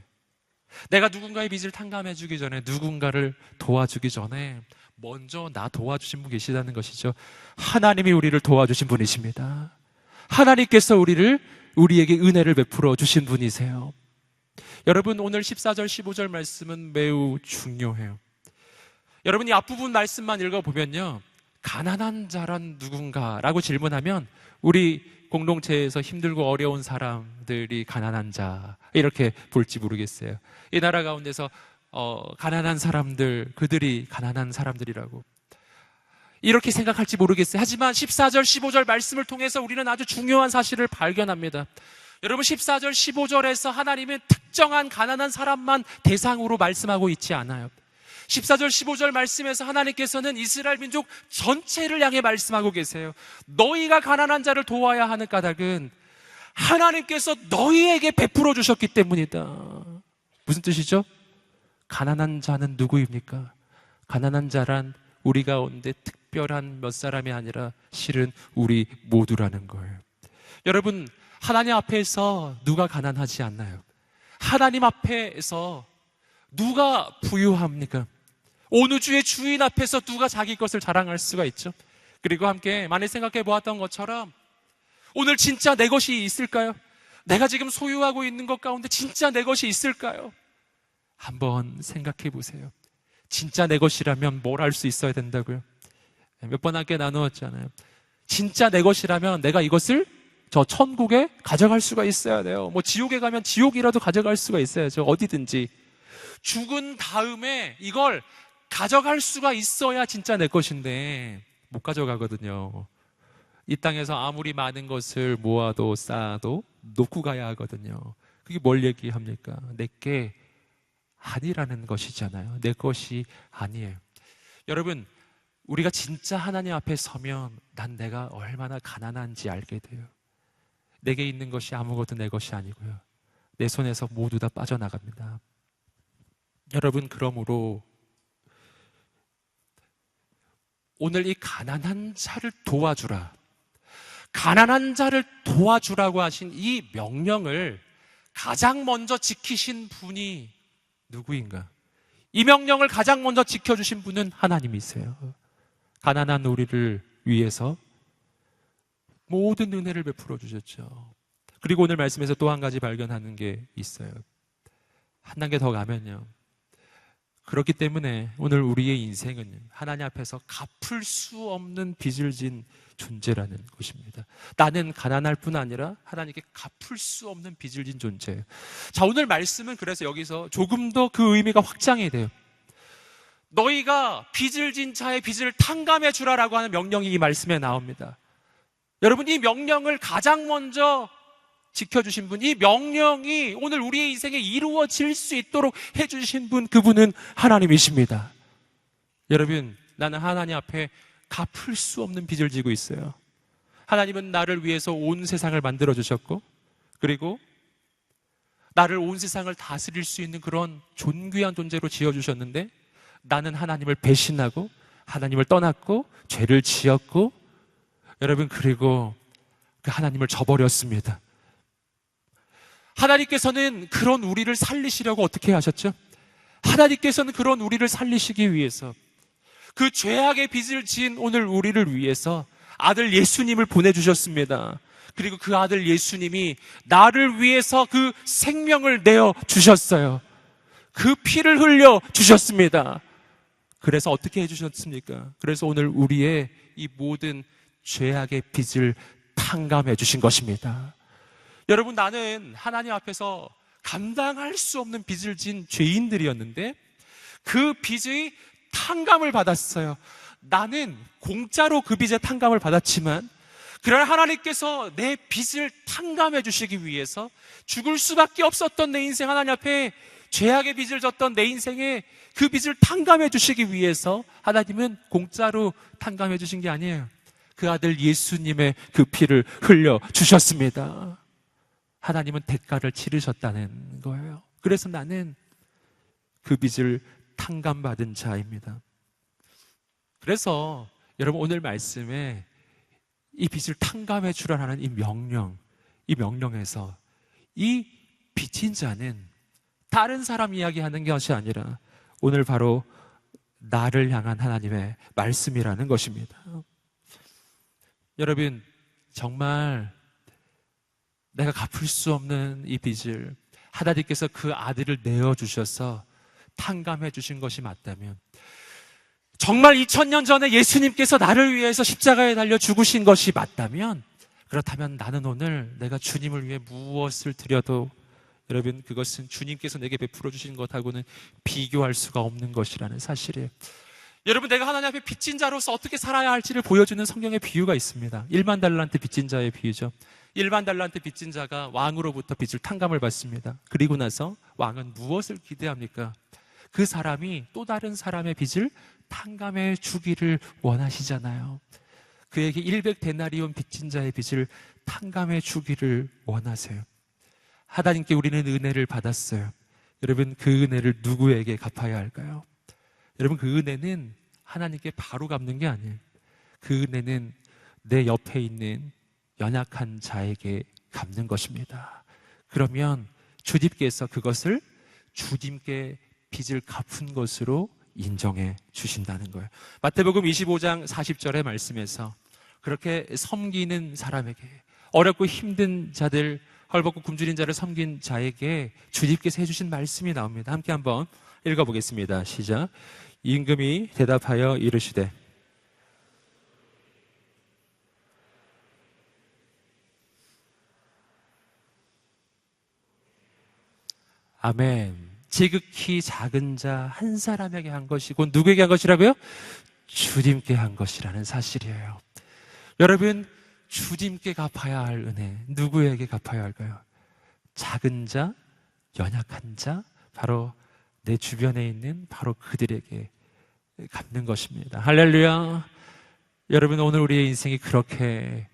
내가 누군가의 빚을 탕감해주기 전에, 누군가를 도와주기 전에 먼저 나 도와주신 분 계시다는 것이죠. 하나님이 우리를 도와주신 분이십니다. 하나님께서 우리에게 은혜를 베풀어 주신 분이세요. 여러분, 오늘 14절 15절 말씀은 매우 중요해요. 여러분, 이 앞부분 말씀만 읽어보면요, 가난한 자란 누군가라고 질문하면 우리 공동체에서 힘들고 어려운 사람들이 가난한 자 이렇게 볼지 모르겠어요. 이 나라 가운데서 가난한 사람들, 그들이 가난한 사람들이라고 이렇게 생각할지 모르겠어요. 하지만 14절 15절 말씀을 통해서 우리는 아주 중요한 사실을 발견합니다. 여러분, 14절 15절에서 하나님은 특정한 가난한 사람만 대상으로 말씀하고 있지 않아요. 14절 15절 말씀에서 하나님께서는 이스라엘 민족 전체를 향해 말씀하고 계세요. 너희가 가난한 자를 도와야 하는 까닭은 하나님께서 너희에게 베풀어 주셨기 때문이다. 무슨 뜻이죠? 가난한 자는 누구입니까? 가난한 자란 우리 가운데 특별한 몇 사람이 아니라 실은 우리 모두라는 거예요. 여러분, 하나님 앞에서 누가 가난하지 않나요? 하나님 앞에서 누가 부유합니까? 온 우주의 주인 앞에서 누가 자기 것을 자랑할 수가 있죠? 그리고 함께 많이 생각해 보았던 것처럼 오늘 진짜 내 것이 있을까요? 내가 지금 소유하고 있는 것 가운데 진짜 내 것이 있을까요? 한번 생각해 보세요. 진짜 내 것이라면 뭘 할 수 있어야 된다고요? 몇 번 함께 나누었잖아요. 진짜 내 것이라면 내가 이것을 저 천국에 가져갈 수가 있어야 돼요. 뭐 지옥에 가면 지옥이라도 가져갈 수가 있어야죠. 어디든지. 죽은 다음에 이걸 가져갈 수가 있어야 진짜 내 것인데 못 가져가거든요. 이 땅에서 아무리 많은 것을 모아도 쌓아도 놓고 가야 하거든요. 그게 뭘 얘기합니까? 내게 아니라는 것이잖아요. 내 것이 아니에요. 여러분, 우리가 진짜 하나님 앞에 서면 난 내가 얼마나 가난한지 알게 돼요. 내게 있는 것이 아무것도 내 것이 아니고요. 내 손에서 모두 다 빠져나갑니다. 여러분, 그러므로 오늘 이 가난한 자를 도와주라, 가난한 자를 도와주라고 하신 이 명령을 가장 먼저 지키신 분이 누구인가? 이 명령을 가장 먼저 지켜주신 분은 하나님이세요. 가난한 우리를 위해서 모든 은혜를 베풀어 주셨죠. 그리고 오늘 말씀에서 또 한 가지 발견하는 게 있어요. 한 단계 더 가면요, 그렇기 때문에 오늘 우리의 인생은 하나님 앞에서 갚을 수 없는 빚을 진 존재라는 것입니다. 나는 가난할 뿐 아니라 하나님께 갚을 수 없는 빚을 진 존재예요. 자, 오늘 말씀은 그래서 여기서 조금 더 그 의미가 확장이 돼요. 너희가 빚을 진 자의 빚을 탕감해 주라라고 하는 명령이 이 말씀에 나옵니다. 여러분, 이 명령을 가장 먼저 지켜주신 분, 이 명령이 오늘 우리의 인생에 이루어질 수 있도록 해주신 분, 그분은 하나님이십니다. 여러분, 나는 하나님 앞에 갚을 수 없는 빚을 지고 있어요. 하나님은 나를 위해서 온 세상을 만들어 주셨고, 그리고 나를 온 세상을 다스릴 수 있는 그런 존귀한 존재로 지어주셨는데, 나는 하나님을 배신하고 하나님을 떠났고 죄를 지었고, 여러분, 그리고 그 하나님을 저버렸습니다. 하나님께서는 그런 우리를 살리시려고 어떻게 하셨죠? 하나님께서는 그런 우리를 살리시기 위해서 그 죄악의 빚을 지은 오늘 우리를 위해서 아들 예수님을 보내주셨습니다. 그리고 그 아들 예수님이 나를 위해서 그 생명을 내어 주셨어요. 그 피를 흘려 주셨습니다. 그래서 어떻게 해주셨습니까? 그래서 오늘 우리의 이 모든 죄악의 빚을 탕감해 주신 것입니다. 여러분, 나는 하나님 앞에서 감당할 수 없는 빚을 진 죄인들이었는데 그 빚의 탕감을 받았어요. 나는 공짜로 그 빚의 탕감을 받았지만, 그러나 하나님께서 내 빚을 탕감해 주시기 위해서 죽을 수밖에 없었던 내 인생, 하나님 앞에 죄악의 빚을 졌던 내 인생에 그 빚을 탕감해 주시기 위해서 하나님은 공짜로 탕감해 주신 게 아니에요. 그 아들 예수님의 그 피를 흘려 주셨습니다. 하나님은 대가를 치르셨다는 거예요. 그래서 나는 그 빚을 탕감받은 자입니다. 그래서 여러분, 오늘 말씀에 이 빚을 탕감해 주라는 이 명령, 이 명령에서 이 빚진 자는 다른 사람 이야기하는 것이 아니라 오늘 바로 나를 향한 하나님의 말씀이라는 것입니다. 여러분, 정말 내가 갚을 수 없는 이 빚을 하나님께서 그 아들을 내어주셔서 탕감해 주신 것이 맞다면, 정말 2000년 전에 예수님께서 나를 위해서 십자가에 달려 죽으신 것이 맞다면, 그렇다면 나는 오늘 내가 주님을 위해 무엇을 드려도 여러분, 그것은 주님께서 내게 베풀어 주신 것하고는 비교할 수가 없는 것이라는 사실이에요. 여러분, 내가 하나님 앞에 빚진 자로서 어떻게 살아야 할지를 보여주는 성경의 비유가 있습니다. 1만 달란트 빚진 자의 비유죠. 1만 달란트 빚진 자가 왕으로부터 빚을 탕감을 받습니다. 그리고 나서 왕은 무엇을 기대합니까? 그 사람이 또 다른 사람의 빚을 탕감해 주기를 원하시잖아요. 그에게 100데나리온 빚진 자의 빚을 탕감해 주기를 원하세요. 하나님께 우리는 은혜를 받았어요. 여러분, 그 은혜를 누구에게 갚아야 할까요? 여러분, 그 은혜는 하나님께 바로 갚는 게 아니에요. 그 은혜는 내 옆에 있는 연약한 자에게 갚는 것입니다. 그러면 주님께서 그것을 주님께 빚을 갚은 것으로 인정해 주신다는 거예요. 마태복음 25장 40절의 말씀에서 그렇게 섬기는 사람에게, 어렵고 힘든 자들, 헐벗고 굶주린 자를 섬긴 자에게 주님께서 해주신 말씀이 나옵니다. 함께 한번 읽어보겠습니다. 시작. 임금이 대답하여 이르시되 아멘. 지극히 작은 자 한 사람에게 한 것이고 누구에게 한 것이라고요? 주님께 한 것이라는 사실이에요. 여러분, 주님께 갚아야 할 은혜, 누구에게 갚아야 할까요? 작은 자, 연약한 자, 바로 내 주변에 있는 바로 그들에게 갚는 것입니다. 할렐루야. 여러분, 오늘 우리의 인생이 그렇게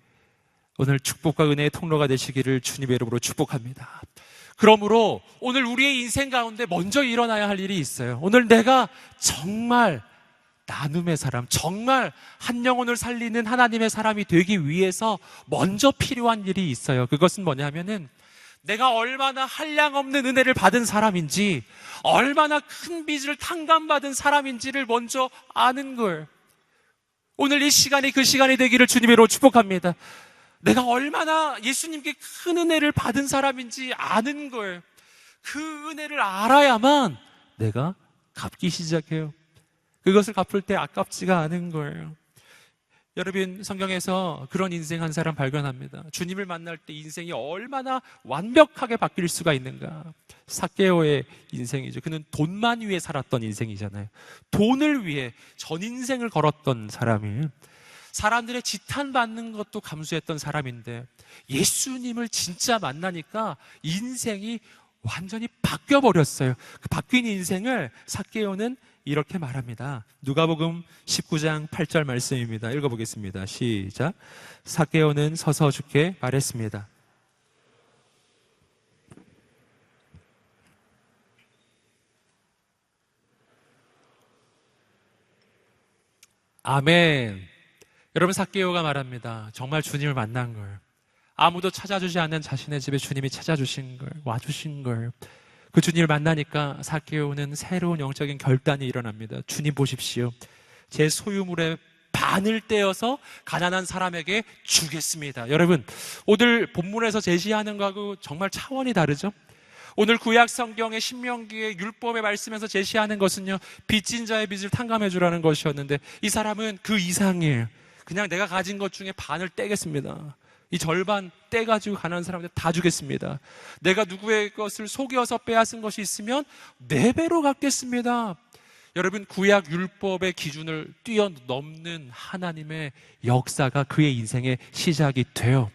오늘 축복과 은혜의 통로가 되시기를 주님의 이름으로 축복합니다. 그러므로 오늘 우리의 인생 가운데 먼저 일어나야 할 일이 있어요. 오늘 내가 정말 나눔의 사람, 정말 한 영혼을 살리는 하나님의 사람이 되기 위해서 먼저 필요한 일이 있어요. 그것은 뭐냐면은 내가 얼마나 한량없는 은혜를 받은 사람인지, 얼마나 큰 빚을 탕감받은 사람인지를 먼저 아는 거예요. 오늘 이 시간이 그 시간이 되기를 주님으로 축복합니다. 내가 얼마나 예수님께 큰 은혜를 받은 사람인지 아는 거예요. 그 은혜를 알아야만 내가 갚기 시작해요. 그것을 갚을 때 아깝지가 않은 거예요. 여러분, 성경에서 그런 인생 한 사람 발견합니다. 주님을 만날 때 인생이 얼마나 완벽하게 바뀔 수가 있는가. 삭개오의 인생이죠. 그는 돈만 위해 살았던 인생이잖아요. 돈을 위해 전 인생을 걸었던 사람이에요. 사람들의 지탄받는 것도 감수했던 사람인데 예수님을 진짜 만나니까 인생이 완전히 바뀌어버렸어요. 그 바뀐 인생을 삭개오는 이렇게 말합니다. 누가복음 19장 8절 말씀입니다. 읽어보겠습니다. 시작. 삭개오는 서서 주께 말했습니다. 아멘. 여러분, 삭개오가 말합니다. 정말 주님을 만난 거예요. 아무도 찾아주지 않는 자신의 집에 주님이 찾아주신 걸, 와주신 걸. 그 주님을 만나니까 삭개오는 새로운 영적인 결단이 일어납니다. 주님 보십시오. 제 소유물의 반을 떼어서 가난한 사람에게 주겠습니다. 여러분, 오늘 본문에서 제시하는 거하고 정말 차원이 다르죠? 오늘 구약 성경의 신명기의 율법의 말씀에서 제시하는 것은요, 빚진 자의 빚을 탕감해 주라는 것이었는데 이 사람은 그 이상이에요. 그냥 내가 가진 것 중에 반을 떼겠습니다. 이 절반 떼가지고 가난한 사람한테 다 주겠습니다. 내가 누구의 것을 속여서 빼앗은 것이 있으면 4배로 갚겠습니다. 여러분, 구약 율법의 기준을 뛰어넘는 하나님의 역사가 그의 인생의 시작이 돼요.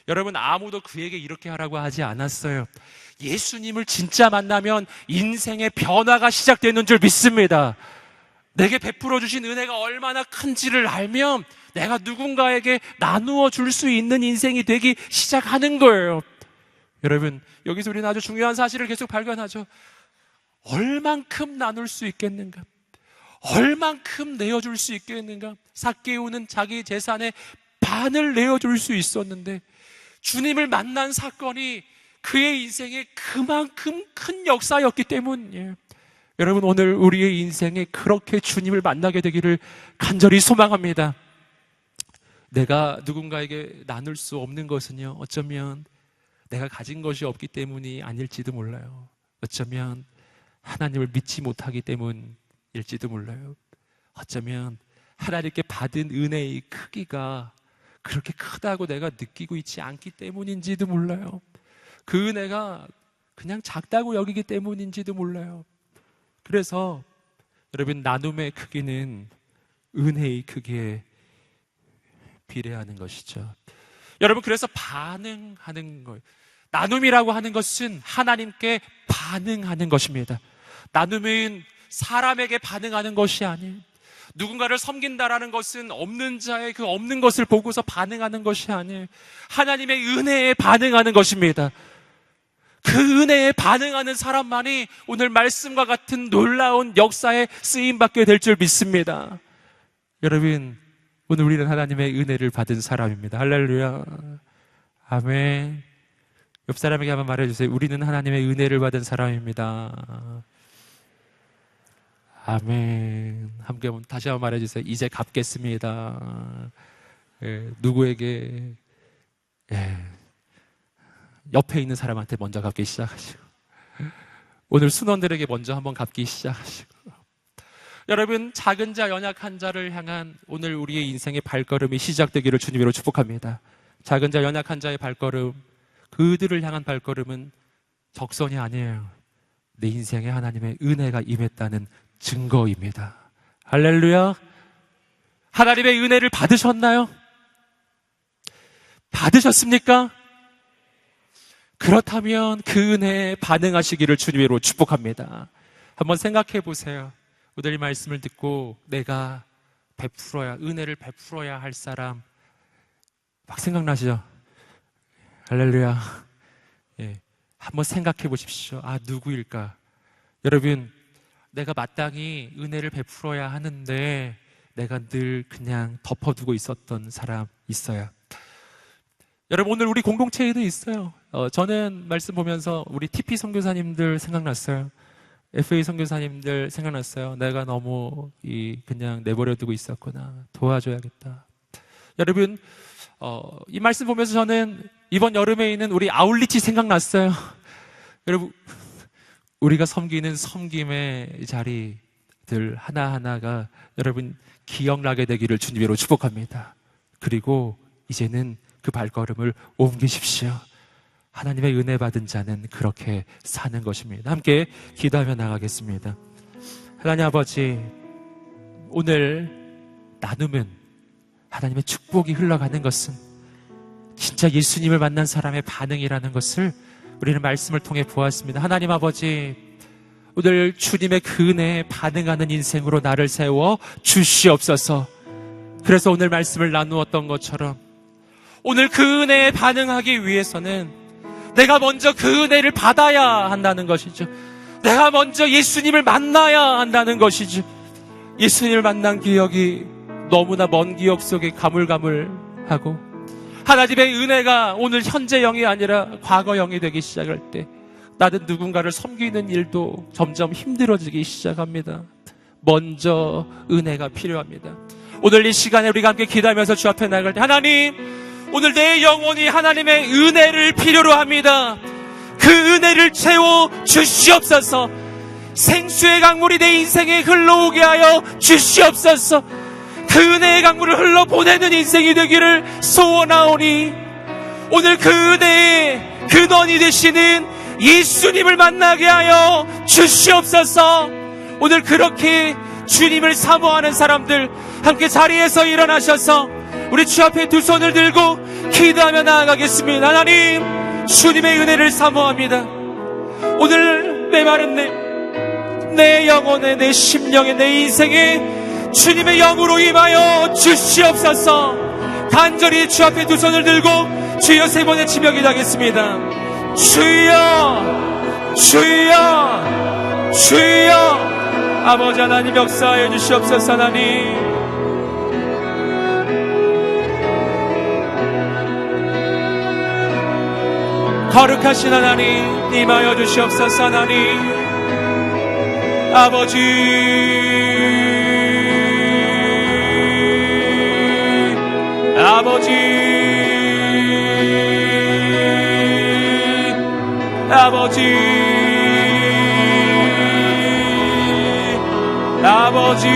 여러분, 아무도 그에게 이렇게 하라고 하지 않았어요. 예수님을 진짜 만나면 인생의 변화가 시작되는 줄 믿습니다. 내게 베풀어 주신 은혜가 얼마나 큰지를 알면 내가 누군가에게 나누어 줄 수 있는 인생이 되기 시작하는 거예요. 여러분, 여기서 우리는 아주 중요한 사실을 계속 발견하죠. 얼만큼 나눌 수 있겠는가? 얼만큼 내어줄 수 있겠는가? 삭개오는 자기 재산의 반을 내어줄 수 있었는데 주님을 만난 사건이 그의 인생에 그만큼 큰 역사였기 때문이에요. 여러분, 오늘 우리의 인생에 그렇게 주님을 만나게 되기를 간절히 소망합니다. 내가 누군가에게 나눌 수 없는 것은요, 어쩌면 내가 가진 것이 없기 때문이 아닐지도 몰라요. 어쩌면 하나님을 믿지 못하기 때문일지도 몰라요. 어쩌면 하나님께 받은 은혜의 크기가 그렇게 크다고 내가 느끼고 있지 않기 때문인지도 몰라요. 그 은혜가 그냥 작다고 여기기 때문인지도 몰라요. 그래서 여러분, 나눔의 크기는 은혜의 크기에 비례하는 것이죠. 여러분, 그래서 반응하는 거예요. 나눔이라고 하는 것은 하나님께 반응하는 것입니다. 나눔은 사람에게 반응하는 것이 아니에요. 누군가를 섬긴다라는 것은 없는 자의 그 없는 것을 보고서 반응하는 것이 아니에요. 하나님의 은혜에 반응하는 것입니다. 그 은혜에 반응하는 사람만이 오늘 말씀과 같은 놀라운 역사에 쓰임받게 될 줄 믿습니다. 여러분, 오늘 우리는 하나님의 은혜를 받은 사람입니다. 할렐루야. 아멘. 옆 사람에게 한번 말해주세요. 우리는 하나님의 은혜를 받은 사람입니다. 아멘. 함께 다시 한번 말해주세요. 이제 갚겠습니다. 누구에게? 옆에 있는 사람한테 먼저 갚기 시작하시고, 오늘 순원들에게 먼저 한번 갚기 시작하시고, 여러분, 작은 자 연약한 자를 향한 오늘 우리의 인생의 발걸음이 시작되기를 주님으로 축복합니다. 작은 자 연약한 자의 발걸음, 그들을 향한 발걸음은 적선이 아니에요. 내 인생에 하나님의 은혜가 임했다는 증거입니다. 할렐루야. 하나님의 은혜를 받으셨나요? 받으셨습니까? 그렇다면 그 은혜에 반응하시기를 주님으로 축복합니다. 한번 생각해 보세요. 오늘 이 말씀을 듣고 내가 은혜를 베풀어야 할 사람 막 생각나시죠? 할렐루야. 한번 생각해 보십시오. 누구일까? 여러분, 내가 마땅히 은혜를 베풀어야 하는데 내가 늘 그냥 덮어두고 있었던 사람 있어요. 여러분, 오늘 우리 공동체에도 있어요. 저는 말씀 보면서 우리 TP 선교사님들 생각났어요. FA 선교사님들 생각났어요. 내가 너무 그냥 내버려두고 있었구나. 도와줘야겠다. 여러분, 이 말씀 보면서 저는 이번 여름에 있는 우리 아울리치 생각났어요. 여러분, 우리가 섬기는 섬김의 자리들 하나하나가 여러분 기억나게 되기를 주님으로 축복합니다. 그리고 이제는 그 발걸음을 옮기십시오. 하나님의 은혜 받은 자는 그렇게 사는 것입니다. 함께 기도하며 나가겠습니다. 하나님 아버지, 오늘 나누면 하나님의 축복이 흘러가는 것은 진짜 예수님을 만난 사람의 반응이라는 것을 우리는 말씀을 통해 보았습니다. 하나님 아버지, 오늘 주님의 그 은혜에 반응하는 인생으로 나를 세워 주시옵소서. 그래서 오늘 말씀을 나누었던 것처럼 오늘 그 은혜에 반응하기 위해서는 내가 먼저 그 은혜를 받아야 한다는 것이죠. 내가 먼저 예수님을 만나야 한다는 것이죠. 예수님을 만난 기억이 너무나 먼 기억 속에 가물가물하고 하나님의 은혜가 오늘 현재 영이 아니라 과거 영이 되기 시작할 때 나는 누군가를 섬기는 일도 점점 힘들어지기 시작합니다. 먼저 은혜가 필요합니다. 오늘 이 시간에 우리가 함께 기도하면서 주 앞에 나갈 때, 하나님, 오늘 내 영혼이 하나님의 은혜를 필요로 합니다. 그 은혜를 채워 주시옵소서. 생수의 강물이 내 인생에 흘러오게 하여 주시옵소서. 그 은혜의 강물을 흘러보내는 인생이 되기를 소원하오니 오늘 그 은혜의 근원이 되시는 예수님을 만나게 하여 주시옵소서. 오늘 그렇게 주님을 사모하는 사람들 함께 자리에서 일어나셔서 우리 주 앞에 두 손을 들고 기도하며 나아가겠습니다. 하나님, 주님의 은혜를 사모합니다. 오늘 내 마른 내 영혼에, 내 심령에, 내 인생에 주님의 영으로 임하여 주시옵소서. 간절히 주 앞에 두 손을 들고 주여 세 번의 지명 기도하겠습니다. 주여, 주여, 주여. 아버지 하나님 역사하여 주시옵소서. 하나님, 거룩하신 하나님 임하여 주시옵소서. 하나님 아버지, 아버지, 아버지, 아버지,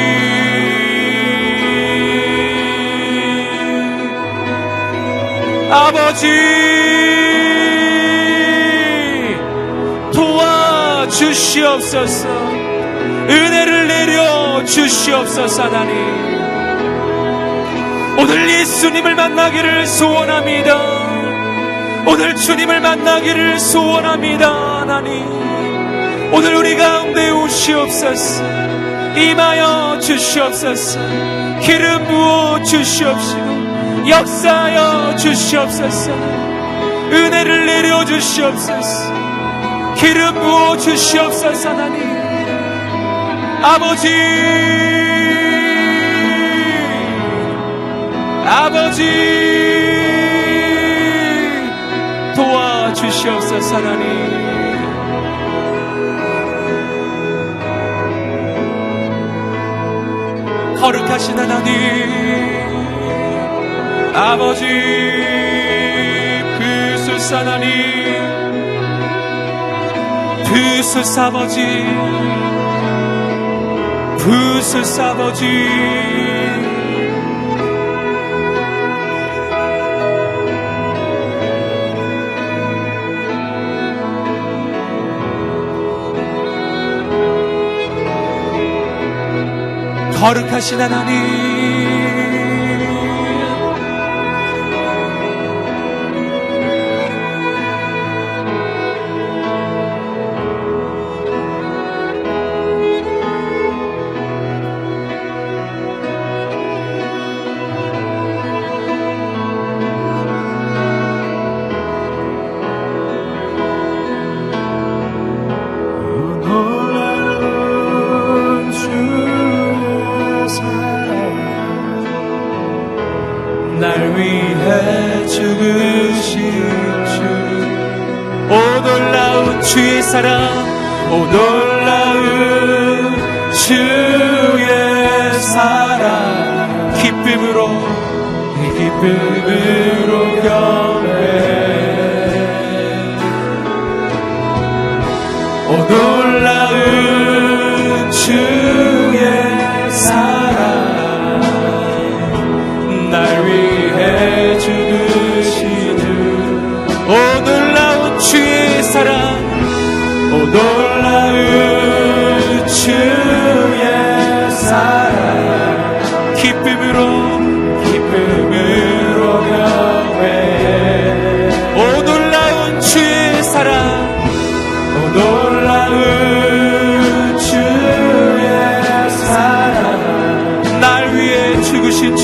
아버지, 도와주시옵소서. 은혜를 내려 주시옵소서. 하나님, 오늘 예수님을 만나기를 소원합니다. 오늘 주님을 만나기를 소원합니다. 하나님, 오늘 우리 가운데 오시옵소서. 임하여 주시옵소서. 기름 부어 주시옵시고 역사하여 주시옵소서. 은혜를 내려 주시옵소서. 기름 부어 주시옵소서. 하나님 아버지 도와주시옵소서. 하나님 거룩하신 하나님 아버지 부수사 하나님 부수사 아버지 부수사 아버지 거룩하신 하나님 날 위해 죽으신 주 오 놀라운 주의 사랑 오 놀라운 주의 사랑 기쁨으로 경배해 오 놀라운 주의 사랑 날 위해 죽으신 주 오 놀라운 주의 사랑 오 놀라운 주의 사랑 기쁨으로 경배해 오 놀라운 주의 사랑 오 놀라운 주의 사랑 날 위해 죽으신 주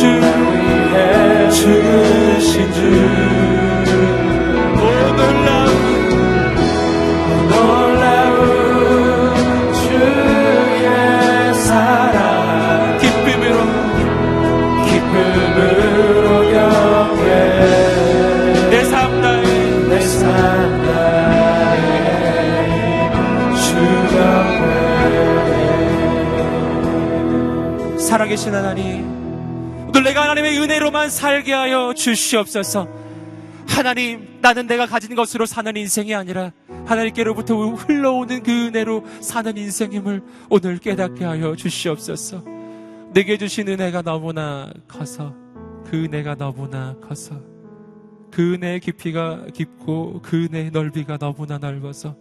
주신 주 오 놀라운 주의 사랑 기쁨으로 경배 내 삶 다해 주 경배 살아계신 하나님 오늘 내가 하나님의 은혜로만 살게 하여 주시옵소서. 하나님 나는 내가 가진 것으로 사는 인생이 아니라 하나님께로부터 흘러오는 그 은혜로 사는 인생임을 오늘 깨닫게 하여 주시옵소서. 내게 주신 은혜가 너무나 커서 그 은혜가 너무나 커서 그 은혜의 깊이가 깊고 그 은혜의 넓이가 너무나 넓어서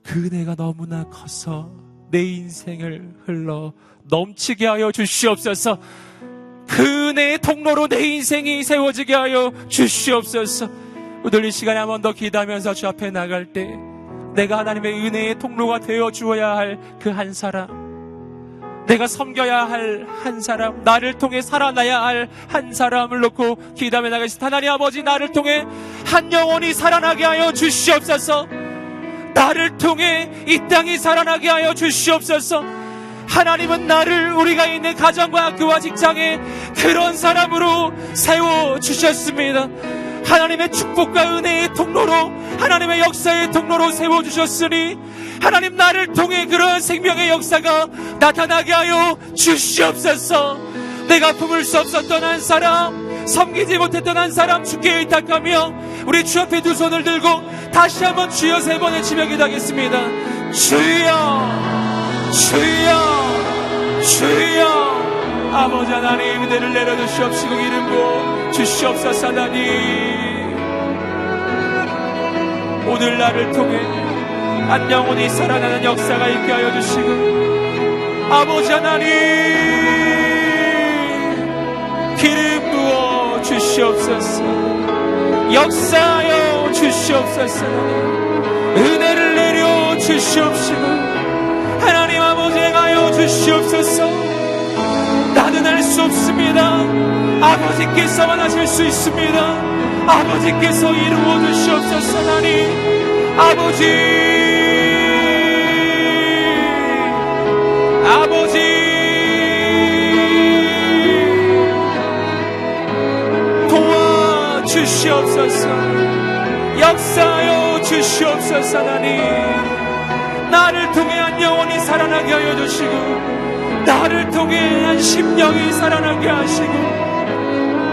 그 은혜가 너무나 커서 내 인생을 흘러 넘치게 하여 주시옵소서. 그 은혜의 통로로 내 인생이 세워지게 하여 주시옵소서. 오늘 이 시간에 한 번 더 기도하면서 주 앞에 나갈 때 내가 하나님의 은혜의 통로가 되어 주어야 할 그 한 사람, 내가 섬겨야 할 한 사람, 나를 통해 살아나야 할 한 사람을 놓고 기도하며 나가겠습니다. 하나님 아버지 나를 통해 한 영혼이 살아나게 하여 주시옵소서. 나를 통해 이 땅이 살아나게 하여 주시옵소서. 하나님은 나를 우리가 있는 가정과 학교와 직장에 그런 사람으로 세워주셨습니다. 하나님의 축복과 은혜의 통로로 하나님의 역사의 통로로 세워주셨으니 하나님 나를 통해 그런 생명의 역사가 나타나게 하여 주시옵소서. 내가 품을 수 없었던 한 사람, 섬기지 못했던 한 사람 주께 의탁하며 우리 주 앞에 두 손을 들고 다시 한번 주여 세 번의 치며 기도하겠습니다. 주여 주여 주여 아버지 하나님 은혜를 내려주시옵시고 이름 부어 주시옵소서. 하나님 오늘 나를 통해 한 영혼이 살아나는 역사가 있게 하여 주시고 아버지 하나님 기름 부어 주시옵소서. 역사하여 주시옵소서. 은혜를 내려 주시옵시고 하나님 아버지 행하여 주시옵소서. 나는 할 수 없습니다. 아버지께서만 하실 수 있습니다. 아버지께서 이루어 주시옵소서. 하나님 아버지, 아버지 도와주시옵소서. 역사하여 주시옵소서. 하나님 나를 통해 한 영혼이 살아나게 하여 주시고, 나를 통해 한 심령이 살아나게 하시고,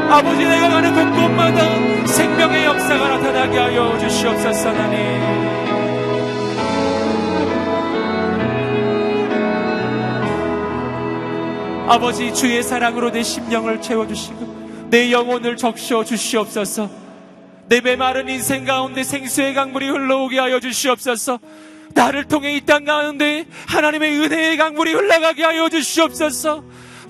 아버지 내가 가는 곳곳마다 생명의 역사가 나타나게 하여 주시옵소서. 하나님 아버지 주의 사랑으로 내 심령을 채워주시고 내 영혼을 적셔 주시옵소서. 내 메마른 인생 가운데 생수의 강물이 흘러오게 하여 주시옵소서. 나를 통해 이 땅 가운데 하나님의 은혜의 강물이 흘러가게 하여 주시옵소서.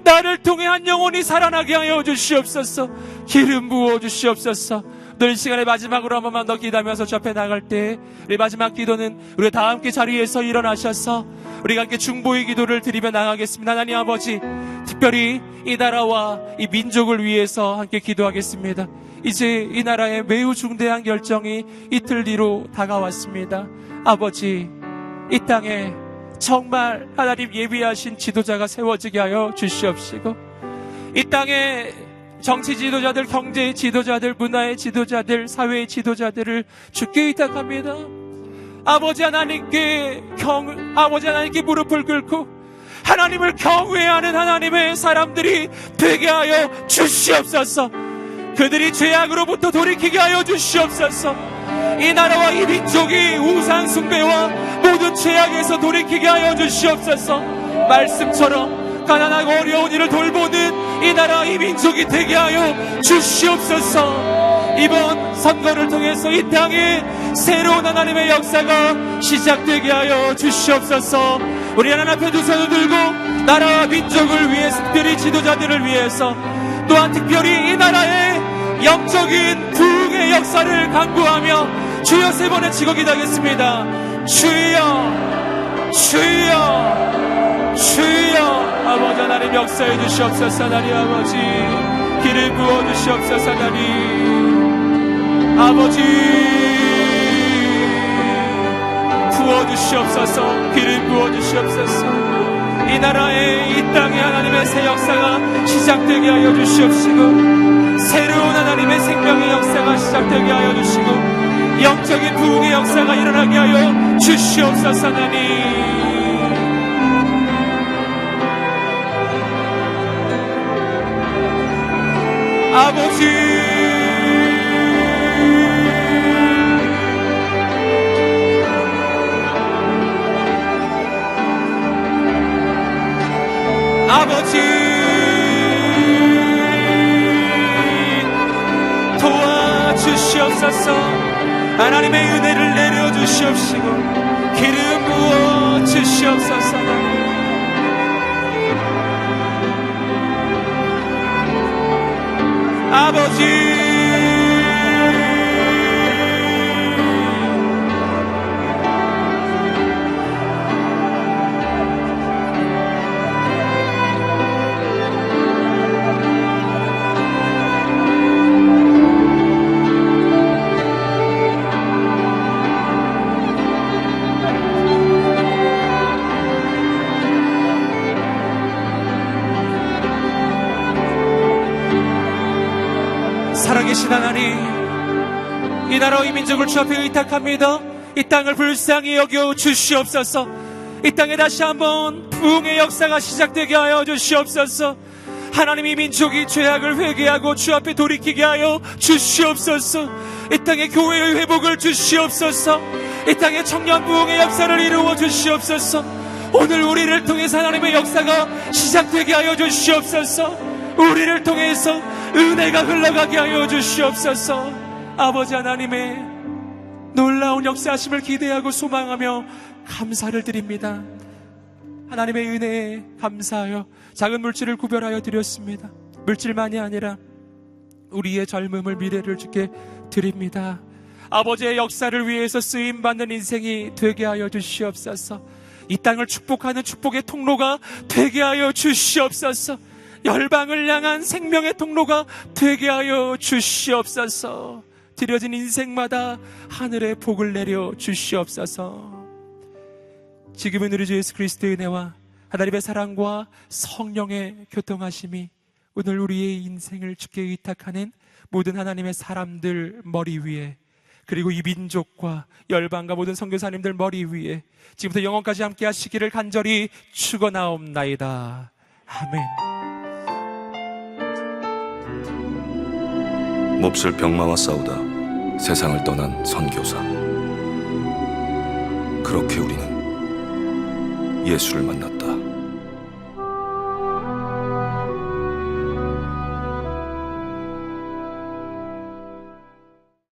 나를 통해 한 영혼이 살아나게 하여 주시옵소서. 기름 부어 주시옵소서. 오늘 시간에 마지막으로 한 번만 더 기도하면서 주 앞에 나갈 때, 우리 마지막 기도는 우리가 다 함께 자리에서 일어나셔서 우리가 함께 중보의 기도를 드리며 나가겠습니다. 하나님 아버지, 특별히 이 나라와 이 민족을 위해서 함께 기도하겠습니다. 이제 이 나라에 매우 중대한 결정이 이틀 뒤로 다가왔습니다. 아버지, 이 땅에 정말 하나님 예비하신 지도자가 세워지게 하여 주시옵시고, 이 땅에 정치 지도자들, 경제 지도자들, 문화의 지도자들, 사회의 지도자들을 주께 의탁합니다. 아버지 하나님께 무릎을 꿇고 하나님을 경외하는 하나님의 사람들이 되게 하여 주시옵소서. 그들이 죄악으로부터 돌이키게 하여 주시옵소서. 이 나라와 이 민족이 우상 숭배와 모든 죄악에서 돌이키게 하여 주시옵소서. 말씀처럼 가난하고 어려운 이를 돌보는 이 나라 이 민족이 되게 하여 주시옵소서. 이번 선거를 통해서 이 땅에 새로운 하나님의 역사가 시작되게 하여 주시옵소서. 우리 하나님 앞에 두 손을 들고 나라와 민족을 위해서, 특별히 지도자들을 위해서, 또한 특별히 이 나라의 영적인 부흥의 역사를 간구하며 주여 세 번의 치고 기도하겠습니다. 주여, 주여, 주여. 아버지 하나님 역사해 주시옵소서. 하나님 아버지 기름 부어 주시옵소서. 하나님 아버지 부어 주시옵소서. 기름 부어 주시옵소서. 이 나라에, 이 땅에 하나님의 새 역사가 시작되게 하여 주시옵시고, 새로운 하나님의 생명의 역사가 시작되게 하여 주시고, 영적인 부흥의 역사가 일어나게 하여 주시옵소서. 하나님 아버지, 아버지 도와주시옵소서. 하나님의 은혜를 내려주시옵시고 기름 부어 주시옵소서. 아버지 살아계신 하나님, 이 나라와 이 민족을 주 앞에 의탁합니다. 이 땅을 불쌍히 여겨 주시옵소서. 이 땅에 다시 한번 부흥의 역사가 시작되게 하여 주시옵소서. 하나님, 이 민족이 죄악을 회개하고 주 앞에 돌이키게 하여 주시옵소서. 이 땅에 교회의 회복을 주시옵소서. 이 땅에 청년 부흥의 역사를 이루어 주시옵소서. 오늘 우리를 통해서 하나님의 역사가 시작되게 하여 주시옵소서. 우리를 통해서 은혜가 흘러가게 하여 주시옵소서. 아버지 하나님의 놀라운 역사하심을 기대하고 소망하며 감사를 드립니다. 하나님의 은혜에 감사하여 작은 물질을 구별하여 드렸습니다. 물질만이 아니라 우리의 젊음을, 미래를 주께 드립니다. 아버지의 역사를 위해서 쓰임받는 인생이 되게 하여 주시옵소서. 이 땅을 축복하는 축복의 통로가 되게 하여 주시옵소서. 열방을 향한 생명의 통로가 되게 하여 주시옵소서. 드려진 인생마다 하늘의 복을 내려 주시옵소서. 지금은 우리 주 예수 그리스도의 은혜와 하나님의 사랑과 성령의 교통하심이 오늘 우리의 인생을 주께 의탁하는 모든 하나님의 사람들 머리 위에, 그리고 이 민족과 열방과 모든 선교사님들 머리 위에 지금부터 영원까지 함께 하시기를 간절히 축원하옵나이다. 아멘. 몹쓸 병마와 싸우다 세상을 떠난 선교사. 그렇게 우리는 예수를 만났다.